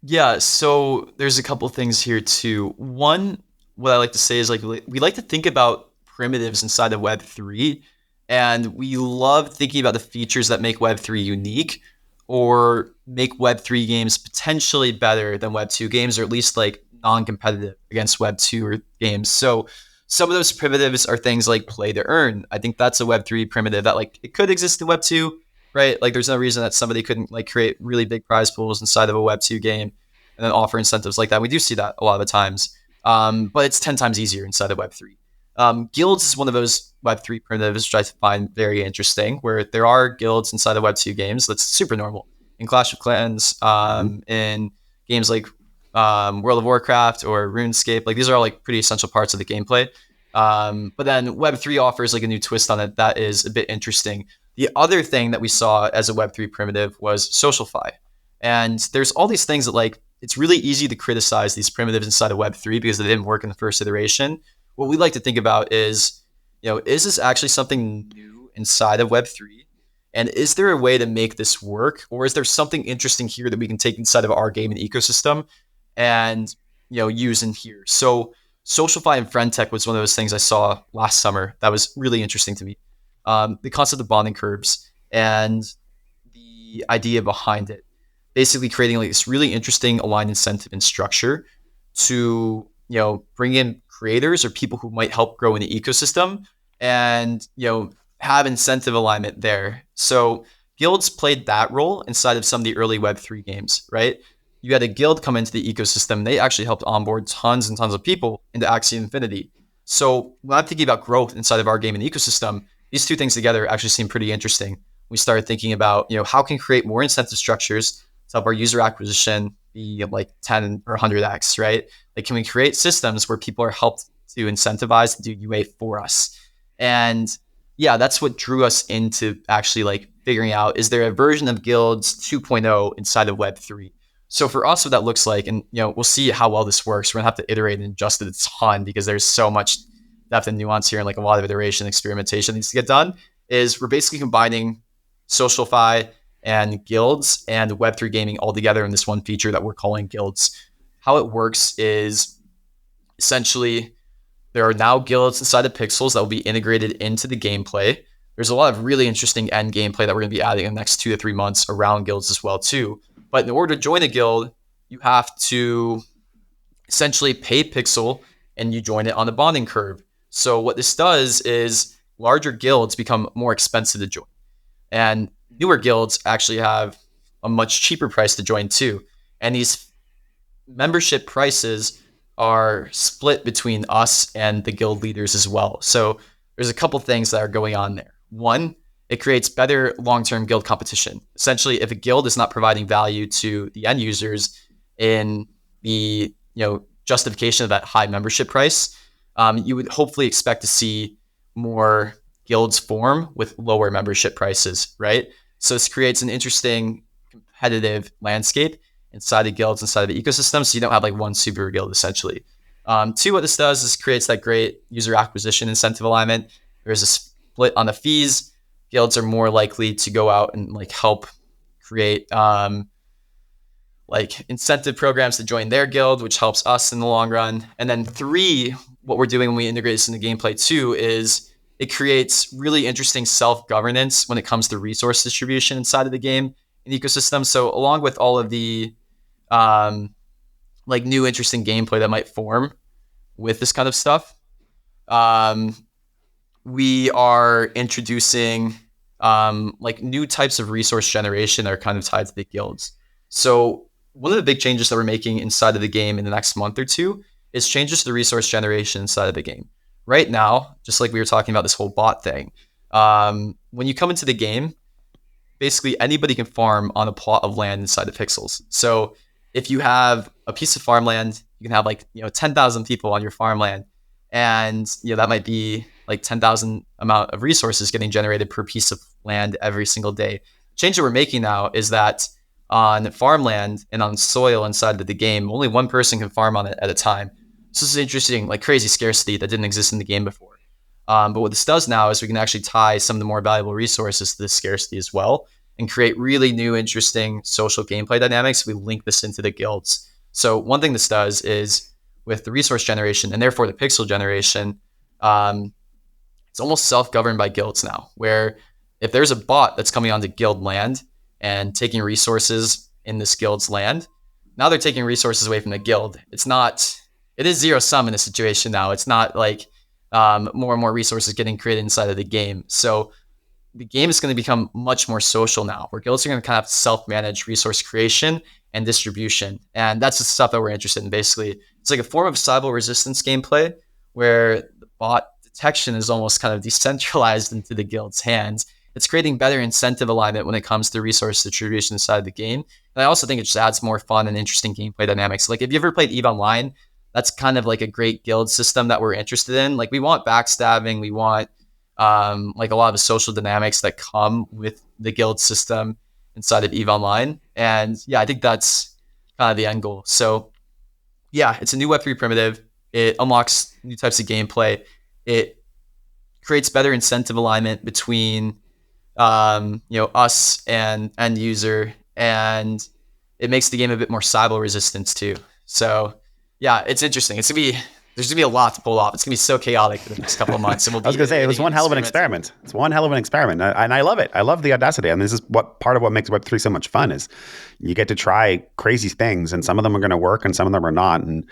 Yeah, so there's a couple things here too. One, what I like to say is like we like to think about primitives inside of Web3, and we love thinking about the features that make Web3 unique or make Web3 games potentially better than Web2 games, or at least like non-competitive against Web2 or games. So some of those primitives are things like play to earn. I think that's a Web3 primitive that like it could exist in Web2, right? Like there's no reason that somebody couldn't like create really big prize pools inside of a Web2 game and then offer incentives like that. We do see that a lot of the times, but it's 10 times easier inside of Web3. Guilds is one of those Web3 primitives, which I find very interesting, where there are guilds inside of Web2 games. That's super normal in Clash of Clans, in games like World of Warcraft or RuneScape. Like these are all like pretty essential parts of the gameplay. But then Web3 offers like a new twist on it that is a bit interesting. The other thing that we saw as a Web3 primitive was SocialFi. And there's all these things that like, it's really easy to criticize these primitives inside of Web3 because they didn't work in the first iteration. What we like to think about is, is this actually something new inside of Web3? And is there a way to make this work? Or is there something interesting here that we can take inside of our game and ecosystem and, use in here? So SocialFi and Friend Tech was one of those things I saw last summer that was really interesting to me. The concept of bonding curves and the idea behind it, basically creating like this really interesting aligned incentive and structure to, bring in creators or people who might help grow in the ecosystem and, have incentive alignment there. So guilds played that role inside of some of the early Web3 games, right? You had a guild come into the ecosystem. They actually helped onboard tons and tons of people into Axie Infinity. So when I'm thinking about growth inside of our game and ecosystem, these two things together actually seem pretty interesting. We started thinking about, how can we create more incentive structures to help our user acquisition be like 10 or 100x, right? Like, can we create systems where people are helped to incentivize to do UA for us? And yeah, that's what drew us into actually like figuring out, is there a version of Guilds 2.0 inside of Web3? So for us, what that looks like, and we'll see how well this works. We're gonna have to iterate and adjust it a ton because there's so much depth and nuance here, and like a lot of iteration, experimentation needs to get done. Is we're basically combining SocialFi and guilds and Web3 gaming all together in this one feature that we're calling guilds. How it works is essentially there are now guilds inside of Pixels that will be integrated into the gameplay. There's a lot of really interesting end gameplay that we're going to be adding in the next 2 to 3 months around guilds as well too. But in order to join a guild, you have to essentially pay Pixel and you join it on the bonding curve. So what this does is larger guilds become more expensive to join. And newer guilds actually have a much cheaper price to join too. And these membership prices are split between us and the guild leaders as well. So there's a couple things that are going on there. One, it creates better long-term guild competition. Essentially, if a guild is not providing value to the end users in the justification of that high membership price, you would hopefully expect to see more guilds form with lower membership prices, right? So this creates an interesting competitive landscape inside the guilds, inside of the ecosystem. So you don't have like one super guild essentially. Two, what this does is creates that great user acquisition incentive alignment. There's a split on the fees. Guilds are more likely to go out and like help create like incentive programs to join their guild, which helps us in the long run. And then three, what we're doing when we integrate this into gameplay too is it creates really interesting self-governance when it comes to resource distribution inside of the game and ecosystem. So along with all of the like new interesting gameplay that might form with this kind of stuff, we are introducing like new types of resource generation that are kind of tied to the guilds. So one of the big changes that we're making inside of the game in the next month or two is changes to the resource generation inside of the game. Right now, just like we were talking about this whole bot thing, when you come into the game, basically anybody can farm on a plot of land inside of Pixels. So if you have a piece of farmland, you can have like 10,000 people on your farmland, and that might be like 10,000 amount of resources getting generated per piece of land every single day. Change that we're making now is that on farmland and on soil inside of the game, only one person can farm on it at a time. So this is interesting, like crazy scarcity that didn't exist in the game before. But what this does now is we can actually tie some of the more valuable resources to this scarcity as well, and create really new, interesting social gameplay dynamics. We link this into the guilds. So one thing this does is with the resource generation and therefore the pixel generation, it's almost self-governed by guilds now, where if there's a bot that's coming onto guild land and taking resources in this guild's land, now they're taking resources away from the guild. It is zero sum in this situation now. It's not like more and more resources getting created inside of the game. So the game is going to become much more social now, where guilds are going to kind of self-manage resource creation and distribution. And that's the stuff that we're interested in. Basically, it's like a form of Cybele resistance gameplay where the bot detection is almost kind of decentralized into the guild's hands. It's creating better incentive alignment when it comes to resource distribution inside the game. And I also think it just adds more fun and interesting gameplay dynamics. Like if you ever played EVE Online, that's kind of like a great guild system that we're interested in. Like we want backstabbing, we want like a lot of the social dynamics that come with the guild system inside of EVE Online. And yeah, I think that's kind of the end goal. So yeah, it's a new Web3 primitive. It unlocks new types of gameplay. It creates better incentive alignment between us and end user, and it makes the game a bit more Cybele resistance too. So yeah, it's interesting. There's gonna be a lot to pull off. It's gonna be so chaotic for the next couple of months. I was gonna say it was one hell of an experiment. It's one hell of an experiment, and I love it. I love the audacity. I mean, this is part of what makes Web3 so much fun is you get to try crazy things, and some of them are going to work, and some of them are not. And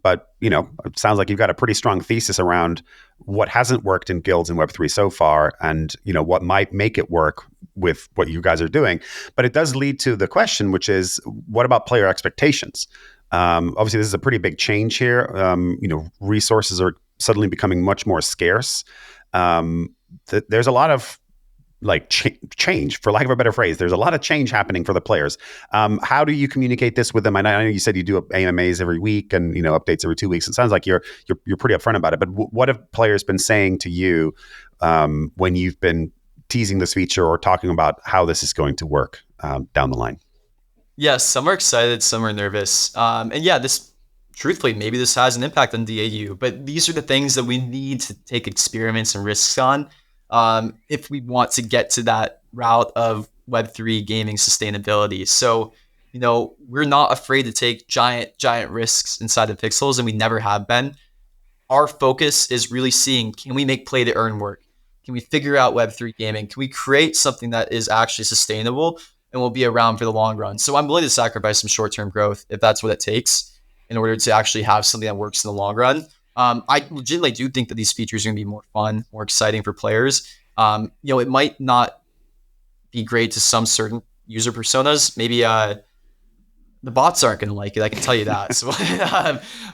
but it sounds like you've got a pretty strong thesis around what hasn't worked in guilds in Web3 so far, and what might make it work with what you guys are doing. But it does lead to the question, which is, what about player expectations? Obviously, this is a pretty big change here. Resources are suddenly becoming much more scarce. There's a lot of change, for lack of a better phrase. There's a lot of change happening for the players. How do you communicate this with them? I know you said you do AMAs every week and updates every 2 weeks. It sounds like you're pretty upfront about it. But what have players been saying to you when you've been teasing this feature or talking about how this is going to work down the line? Yes, some are excited, some are nervous. And yeah, truthfully, maybe this has an impact on DAU, but these are the things that we need to take experiments and risks on if we want to get to that route of Web3 gaming sustainability. So, we're not afraid to take giant risks inside of Pixels, and we never have been. Our focus is really seeing, can we make play to earn work? Can we figure out Web3 gaming? Can we create something that is actually sustainable and will be around for the long run? So I'm willing to sacrifice some short-term growth if that's what it takes in order to actually have something that works in the long run. I legitimately do think that these features are going to be more fun, more exciting for players. It might not be great to some certain user personas. Maybe the bots aren't going to like it. I can tell you that. So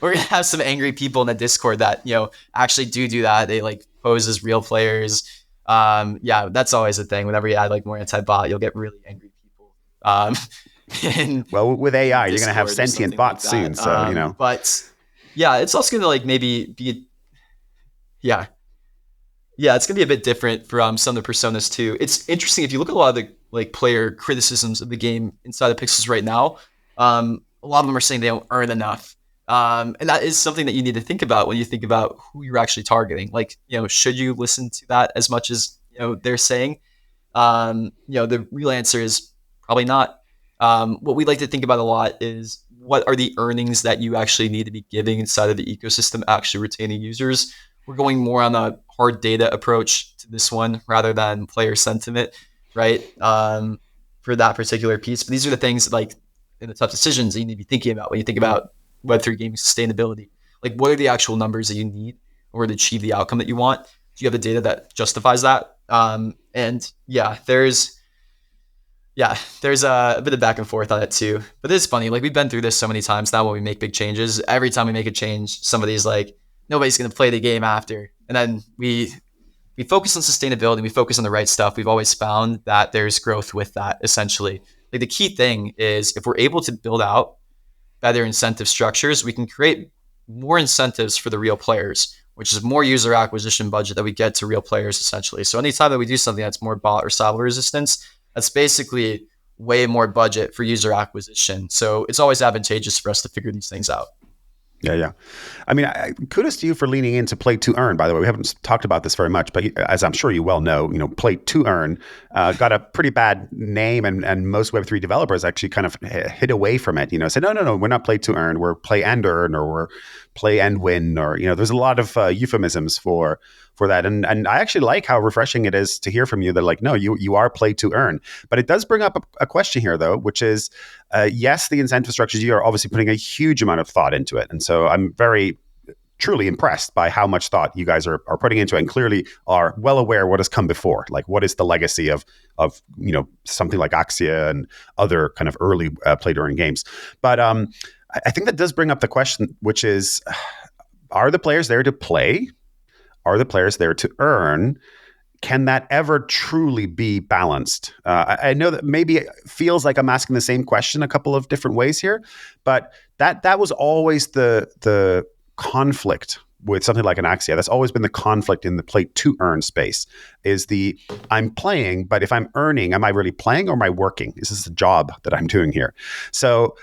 we're going to have some angry people in the Discord that actually do that. They pose as real players. That's always a thing. Whenever you add more anti-bot, you'll get really angry people. Well, with AI, you're going to have sentient bots soon. So But yeah, it's also going to maybe be it's going to be a bit different from some of the personas too. It's interesting if you look at a lot of the player criticisms of the game inside of Pixels right now. A lot of them are saying they don't earn enough. And that is something that you need to think about when you think about who you're actually targeting. Should you listen to that as much as they're saying? The real answer is probably not. What we like to think about a lot is, what are the earnings that you actually need to be giving inside of the ecosystem, actually retaining users? we're going more on a hard data approach to this one rather than player sentiment, right? For that particular piece. But these are the things like in the tough decisions that you need to be thinking about when you think about Web3 gaming sustainability. Like, what are the actual numbers that you need in order to achieve the outcome that you want? Do you have the data that justifies that? And there's a bit of back and forth on it too. But it's funny. Like, we've been through this so many times now when we make big changes. Every time we make a change, somebody's like, nobody's going to play the game after. And then we focus on sustainability. We focus on the right stuff. We've always found that there's growth with that, essentially. Like, the key thing is if we're able to build out better incentive structures, we can create more incentives for the real players, which is more user acquisition budget that we get to real players, essentially. So anytime that we do something that's more bot or salvo resistance, that's basically way more budget for user acquisition. So it's always advantageous for us to figure these things out. Yeah. I mean, kudos to you for leaning into play to earn, by the way. We haven't talked about this very much, but as I'm sure you well know, play to earn got a pretty bad name, and most Web3 developers actually kind of hid away from it, said, no, we're not play to earn, we're play and earn, or we're play and win, or, there's a lot of euphemisms for that. And I actually like how refreshing it is to hear from you that, like, no, you are play to earn. But it does bring up a question here, though, which is, yes, the incentive structures, you are obviously putting a huge amount of thought into it. And so I'm very truly impressed by how much thought you guys are putting into it, and clearly are well aware what has come before. Like, what is the legacy of something like Axie and other kind of early play to earn games. But I think that does bring up the question, which is, are the players there to play? Are the players there to earn? Can that ever truly be balanced? I know that maybe it feels like I'm asking the same question a couple of different ways here, but that was always the conflict with something like an Axie. That's always been the conflict in the play to earn space, is the I'm playing, but if I'm earning, am I really playing or am I working? Is this a job that I'm doing here? So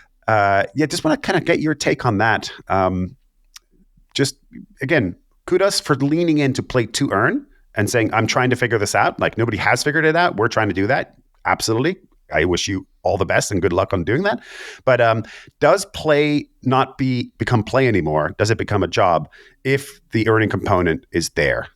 just want to kind of get your take on that. Just again, kudos for leaning into play to earn and saying, I'm trying to figure this out. Like, nobody has figured it out. We're trying to do that. Absolutely. I wish you all the best and good luck on doing that. But does play not become play anymore? Does it become a job if the earning component is there?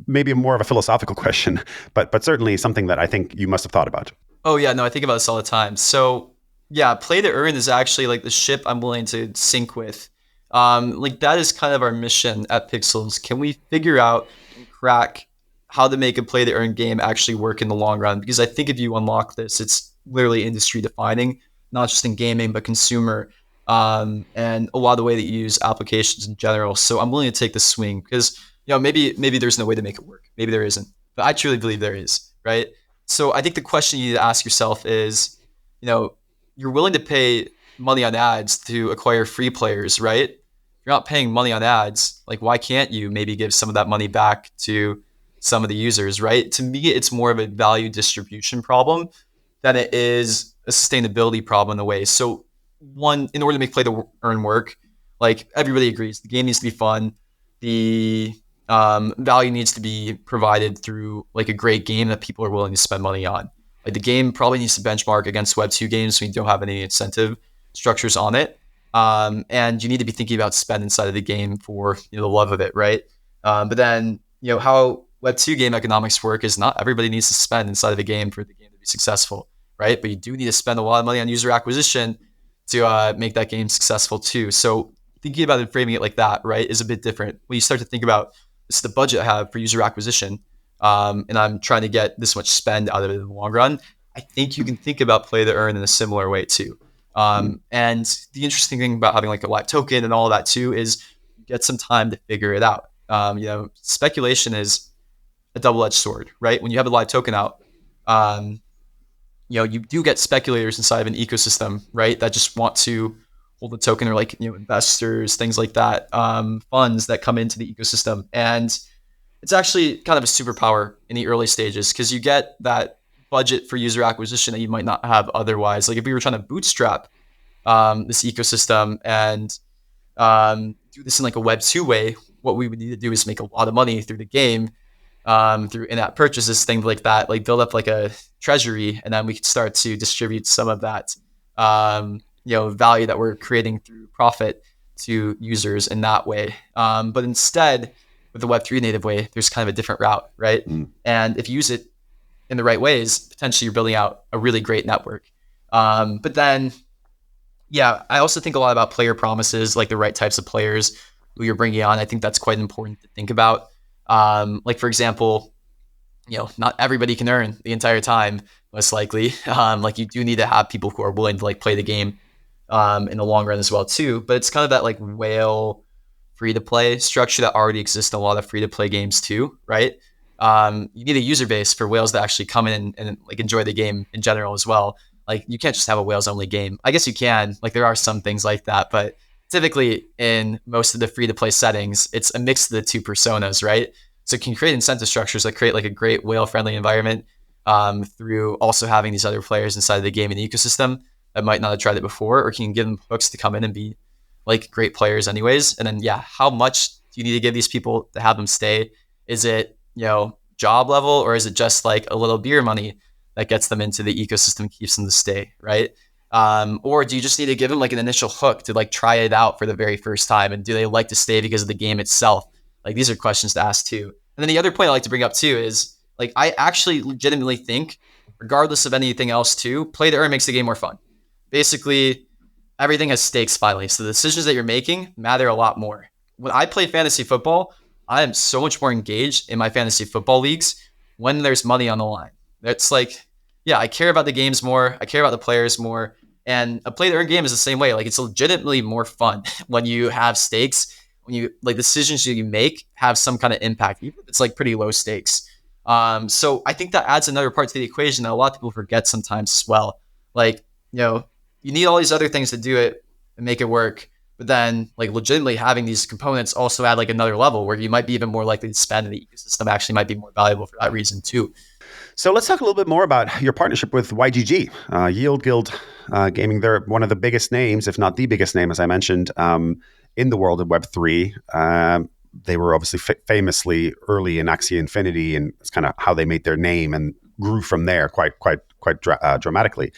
Maybe more of a philosophical question, but certainly something that I think you must have thought about. Oh, yeah. No, I think about this all the time. So, yeah, play to earn is actually like the ship I'm willing to sink with. Like, that is kind of our mission at Pixels. Can we figure out and crack how to make a play to earn game actually work in the long run? Because I think if you unlock this, it's literally industry defining, not just in gaming, but consumer, and a lot of the way that you use applications in general. So I'm willing to take the swing because, maybe there's no way to make it work. Maybe there isn't, but I truly believe there is, right? So I think the question you need to ask yourself is, you're willing to pay money on ads to acquire free players, right? If you're not paying money on ads, like, why can't you maybe give some of that money back to some of the users, right? To me, it's more of a value distribution problem than it is a sustainability problem in a way. So one, in order to make play to earn work, like, everybody agrees, the game needs to be fun. The value needs to be provided through like a great game that people are willing to spend money on. Like, the game probably needs to benchmark against Web2 games so we don't have any incentive structures on it. And you need to be thinking about spend inside of the game for the love of it, right? But then, how Web2 game economics work is not everybody needs to spend inside of the game for the game to be successful, right? But you do need to spend a lot of money on user acquisition to make that game successful too. So thinking about it and framing it like that, right, is a bit different. When you start to think about, this is the budget I have for user acquisition, and I'm trying to get this much spend out of it in the long run, I think you can think about play to earn in a similar way too. And the interesting thing about having like a live token and all of that too is you get some time to figure it out. Speculation is a double-edged sword, right? When you have a live token out, you do get speculators inside of an ecosystem, right? That just want to hold the token, or like, investors, things like that, funds that come into the ecosystem. And it's actually kind of a superpower in the early stages because you get that budget for user acquisition that you might not have otherwise. Like, if we were trying to bootstrap this ecosystem and do this in like a Web2 way, what we would need to do is make a lot of money through the game, through in-app purchases, things like that, like build up like a treasury, and then we could start to distribute some of that value that we're creating through profit to users in that way. But instead, with the Web3 native way, there's kind of a different route, right? And if you use it in the right ways, potentially you're building out a really great network. But then, yeah, I also think a lot about player promises, like the right types of players who you're bringing on. I think that's quite important to think about. Like, for example, not everybody can earn the entire time, most likely. Like, you do need to have people who are willing to like play the game in the long run as well too. But it's kind of that like whale free-to-play structure that already exists in a lot of free-to-play games too, right? You need a user base for whales to actually come in and like enjoy the game in general as well. Like, you can't just have a whales only game. I guess you can, like there are some things like that, but typically in most of the free-to-play settings, it's a mix of the two personas, right? So it can create incentive structures that create like a great whale-friendly environment through also having these other players inside of the game and the ecosystem that might not have tried it before, or can give them hooks to come in and be like great players anyways. And then, yeah, how much do you need to give these people to have them stay? Is it, job level, or is it just like a little beer money that gets them into the ecosystem, keeps them to stay, right? Or do you just need to give them like an initial hook to like try it out for the very first time? And do they like to stay because of the game itself? Like, these are questions to ask too. And then the other point I like to bring up too is like, I actually legitimately think, regardless of anything else too, play to earn makes the game more fun. Basically, everything has stakes finally. So the decisions that you're making matter a lot more. When I play fantasy football, I am so much more engaged in my fantasy football leagues when there's money on the line. It's like, yeah, I care about the games more. I care about the players more. And a play to earn game is the same way. Like, it's legitimately more fun when you have stakes, when you like decisions you make have some kind of impact, even if it's like pretty low stakes. So I think that adds another part to the equation that a lot of people forget sometimes as well. Like, you need all these other things to do it and make it work. But then, like, legitimately having these components also add like another level where you might be even more likely to spend, and the ecosystem actually might be more valuable for that reason too. So let's talk a little bit more about your partnership with YGG, Yield Guild Gaming. They're one of the biggest names, if not the biggest name, as I mentioned, in the world of Web3. They were obviously famously early in Axie Infinity, and it's kind of how they made their name and grew from there quite dramatically.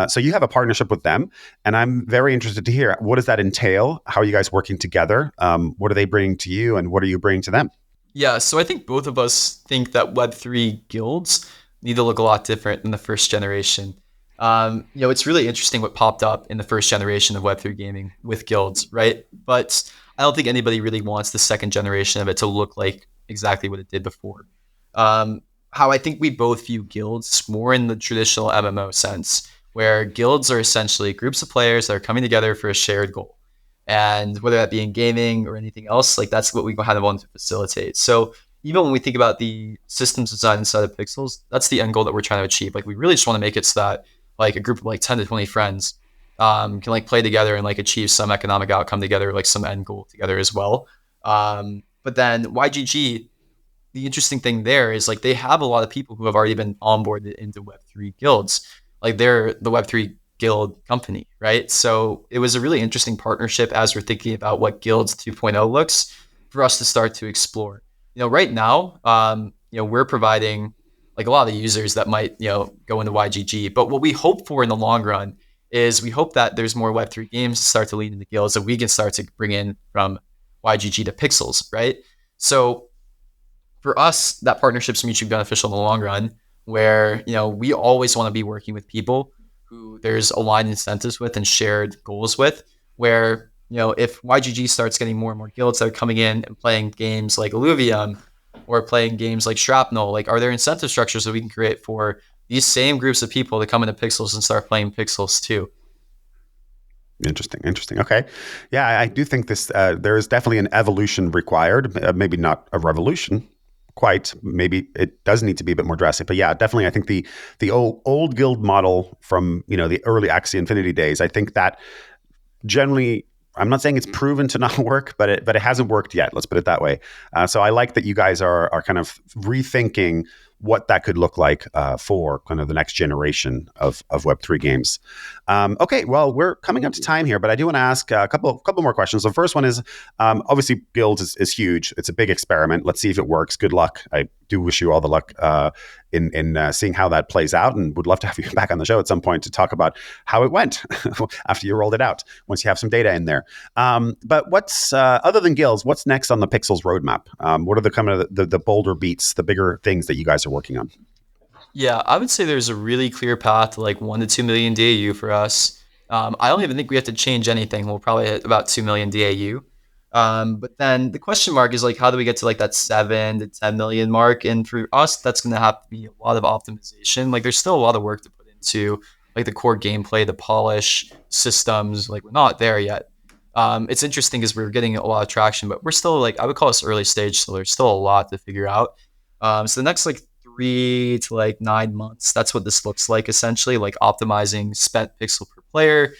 So you have a partnership with them, and I'm very interested to hear, what does that entail? How are you guys working together? What are they bringing to you, and what are you bringing to them? Yeah, so I think both of us think that Web3 guilds need to look a lot different than the first generation. It's really interesting what popped up in the first generation of Web3 gaming with guilds, right? But I don't think anybody really wants the second generation of it to look like exactly what it did before. How I think we both view guilds more in the traditional MMO sense, where guilds are essentially groups of players that are coming together for a shared goal. And whether that be in gaming or anything else, like that's what we kind of want to facilitate. So even when we think about the systems design inside of Pixels, that's the end goal that we're trying to achieve. Like, we really just want to make it so that like a group of like 10 to 20 friends can like play together and like achieve some economic outcome together, like some end goal together as well. But then YGG, the interesting thing there is like they have a lot of people who have already been onboarded into Web3 guilds. Like, they're the Web3 guild company, right? So it was a really interesting partnership as we're thinking about what Guilds 2.0 looks for us to start to explore. Right now, we're providing like a lot of the users that might, go into YGG. But what we hope for in the long run is we hope that there's more Web3 games to start to lead into guilds that we can start to bring in from YGG to Pixels, right? So for us, that partnership's mutually beneficial in the long run, where, we always want to be working with people who there's aligned incentives with and shared goals with, where, if YGG starts getting more and more guilds that are coming in and playing games like Illuvium or playing games like Shrapnel, like, are there incentive structures that we can create for these same groups of people to come into Pixels and start playing Pixels too? Interesting. Okay. Yeah, I do think this, there is definitely an evolution required, maybe not a revolution. Quite. Maybe it does need to be a bit more drastic, but yeah, definitely. I think the old guild model from the early Axie Infinity days, I think that generally, I'm not saying it's proven to not work, but it hasn't worked yet. Let's put it that way. So I like that you guys are kind of rethinking what that could look like for kind of the next generation of Web3 games. Okay, well, we're coming up to time here, but I do want to ask a couple more questions. The first one is, obviously, Guilds is huge. It's a big experiment. Let's see if it works. Good luck. I do wish you all the luck in seeing how that plays out, and would love to have you back on the show at some point to talk about how it went after you rolled it out, once you have some data in there. But what's other than Gills, what's next on the Pixels roadmap? What are the kind of the bolder beats, the bigger things that you guys are working on? Yeah, I would say there's a really clear path to like 1 to 2 million DAU for us. I don't even think we have to change anything. We'll probably hit about 2 million DAU. But then the question mark is like, how do we get to like that 7 to 10 million mark? And for us, that's going to have to be a lot of optimization. Like there's still a lot of work to put into like the core gameplay, the polish, systems. Like we're not there yet. It's interesting because we're getting a lot of traction, but we're still like, I would call us early stage. So there's still a lot to figure out. So the next like 3 to like 9 months, that's what this looks like essentially, like optimizing spent pixel per player,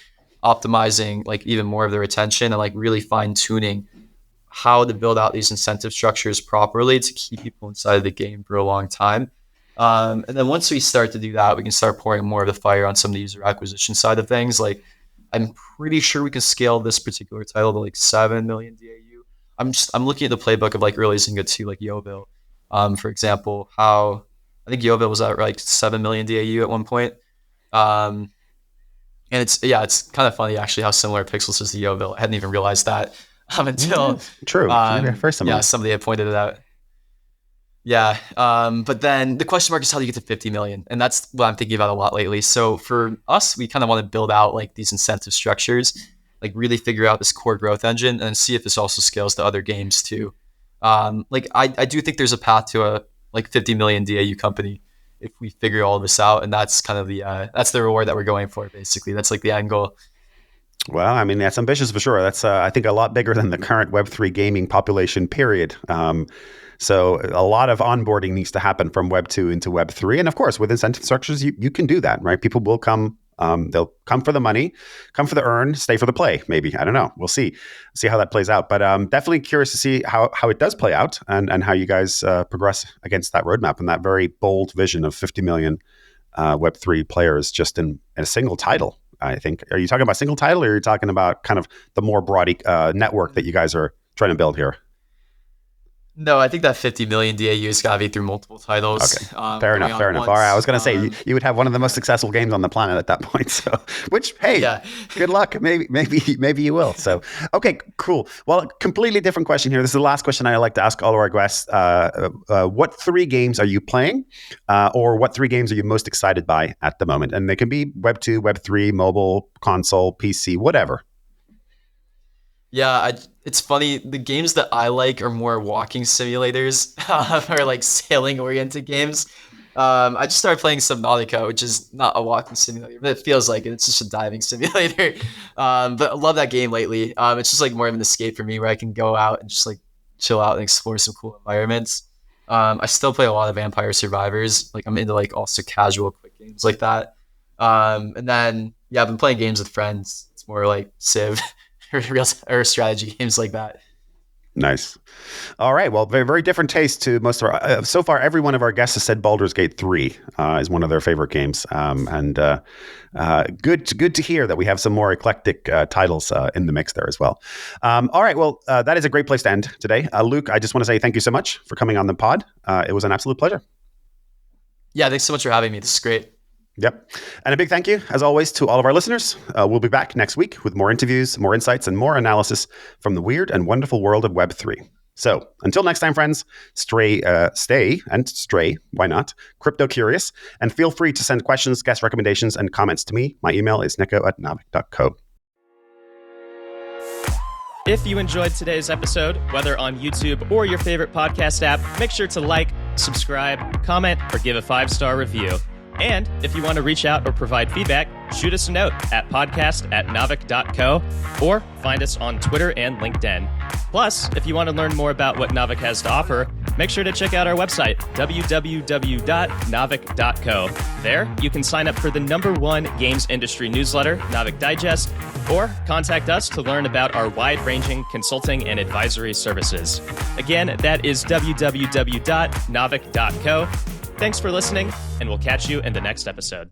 optimizing like even more of the retention, and like really fine tuning how to build out these incentive structures properly to keep people inside of the game for a long time. And then once we start to do that, we can start pouring more of the fire on some of the user acquisition side of things. Like I'm pretty sure we can scale this particular title to like 7 million DAU. I'm looking at the playbook of like early Zynga 2, like Yoville. For example, how I think Yoville was at like 7 million DAU at one point. And it's kind of funny actually how similar Pixels is to Yoville. I hadn't even realized that until true. First somebody had pointed it out. Yeah. But then the question mark is how do you get to 50 million? And that's what I'm thinking about a lot lately. So for us, we kind of want to build out like these incentive structures, like really figure out this core growth engine and see if this also scales to other games too. Like I do think there's a path to a like 50 million DAU company if we figure all this out, and that's kind of that's the reward that we're going for. Basically, that's like the end goal. Well, I mean, that's ambitious for sure. That's I think a lot bigger than the current Web3 gaming population. Period. So a lot of onboarding needs to happen from Web 2 into Web 3, and of course, with incentive structures, you can do that, right? People will come. They'll come for the money, come for the earn, stay for the play. Maybe, I don't know. We'll see how that plays out. But definitely curious to see how it does play out and how you guys progress against that roadmap and that very bold vision of 50 million Web3 players just in a single title. I think. Are you talking about single title, or are you talking about kind of the more broad network that you guys are trying to build here? No, I think that 50 million DAU has got to be through multiple titles. Okay, fair enough. All right, I was going to say you would have one of the most successful games on the planet at that point. So, which, hey, good luck. Maybe you will. So, okay, cool. Well, completely different question here. This is the last question I like to ask all of our guests. What 3 games are you playing, or what 3 games are you most excited by at the moment? And they can be Web 2, Web 3, mobile, console, PC, whatever. Yeah, it's funny. The games that I like are more walking simulators or like sailing-oriented games. I just started playing Subnautica, which is not a walking simulator, but it feels like it. It's just a diving simulator. But I love that game lately. It's just like more of an escape for me where I can go out and just like chill out and explore some cool environments. I still play a lot of Vampire Survivors. Like I'm into like also casual quick games like that. And then, I've been playing games with friends. It's more like Civ. Or strategy games like that. Nice. All right. Well, very, very different taste to most of our. So far, every one of our guests has said Baldur's Gate 3 is one of their favorite games, and good to hear that we have some more eclectic titles in the mix there as well. All right. Well, that is a great place to end today. Luke, I just want to say thank you so much for coming on the pod. It was an absolute pleasure. Yeah, thanks so much for having me. This is great. Yep. And a big thank you, as always, to all of our listeners. We'll be back next week with more interviews, more insights, and more analysis from the weird and wonderful world of Web3. So until next time, friends, stay, why not, crypto curious, and feel free to send questions, guest recommendations, and comments to me. My email is nico@navic.co. If you enjoyed today's episode, whether on YouTube or your favorite podcast app, make sure to like, subscribe, comment, or give a 5-star review. And if you want to reach out or provide feedback, shoot us a note at podcast@navic.co or find us on Twitter and LinkedIn. Plus, if you want to learn more about what Navic has to offer, make sure to check out our website, www.navic.co. There, you can sign up for the #1 games industry newsletter, Navic Digest, or contact us to learn about our wide-ranging consulting and advisory services. Again, that is www.navic.co. Thanks for listening, and we'll catch you in the next episode.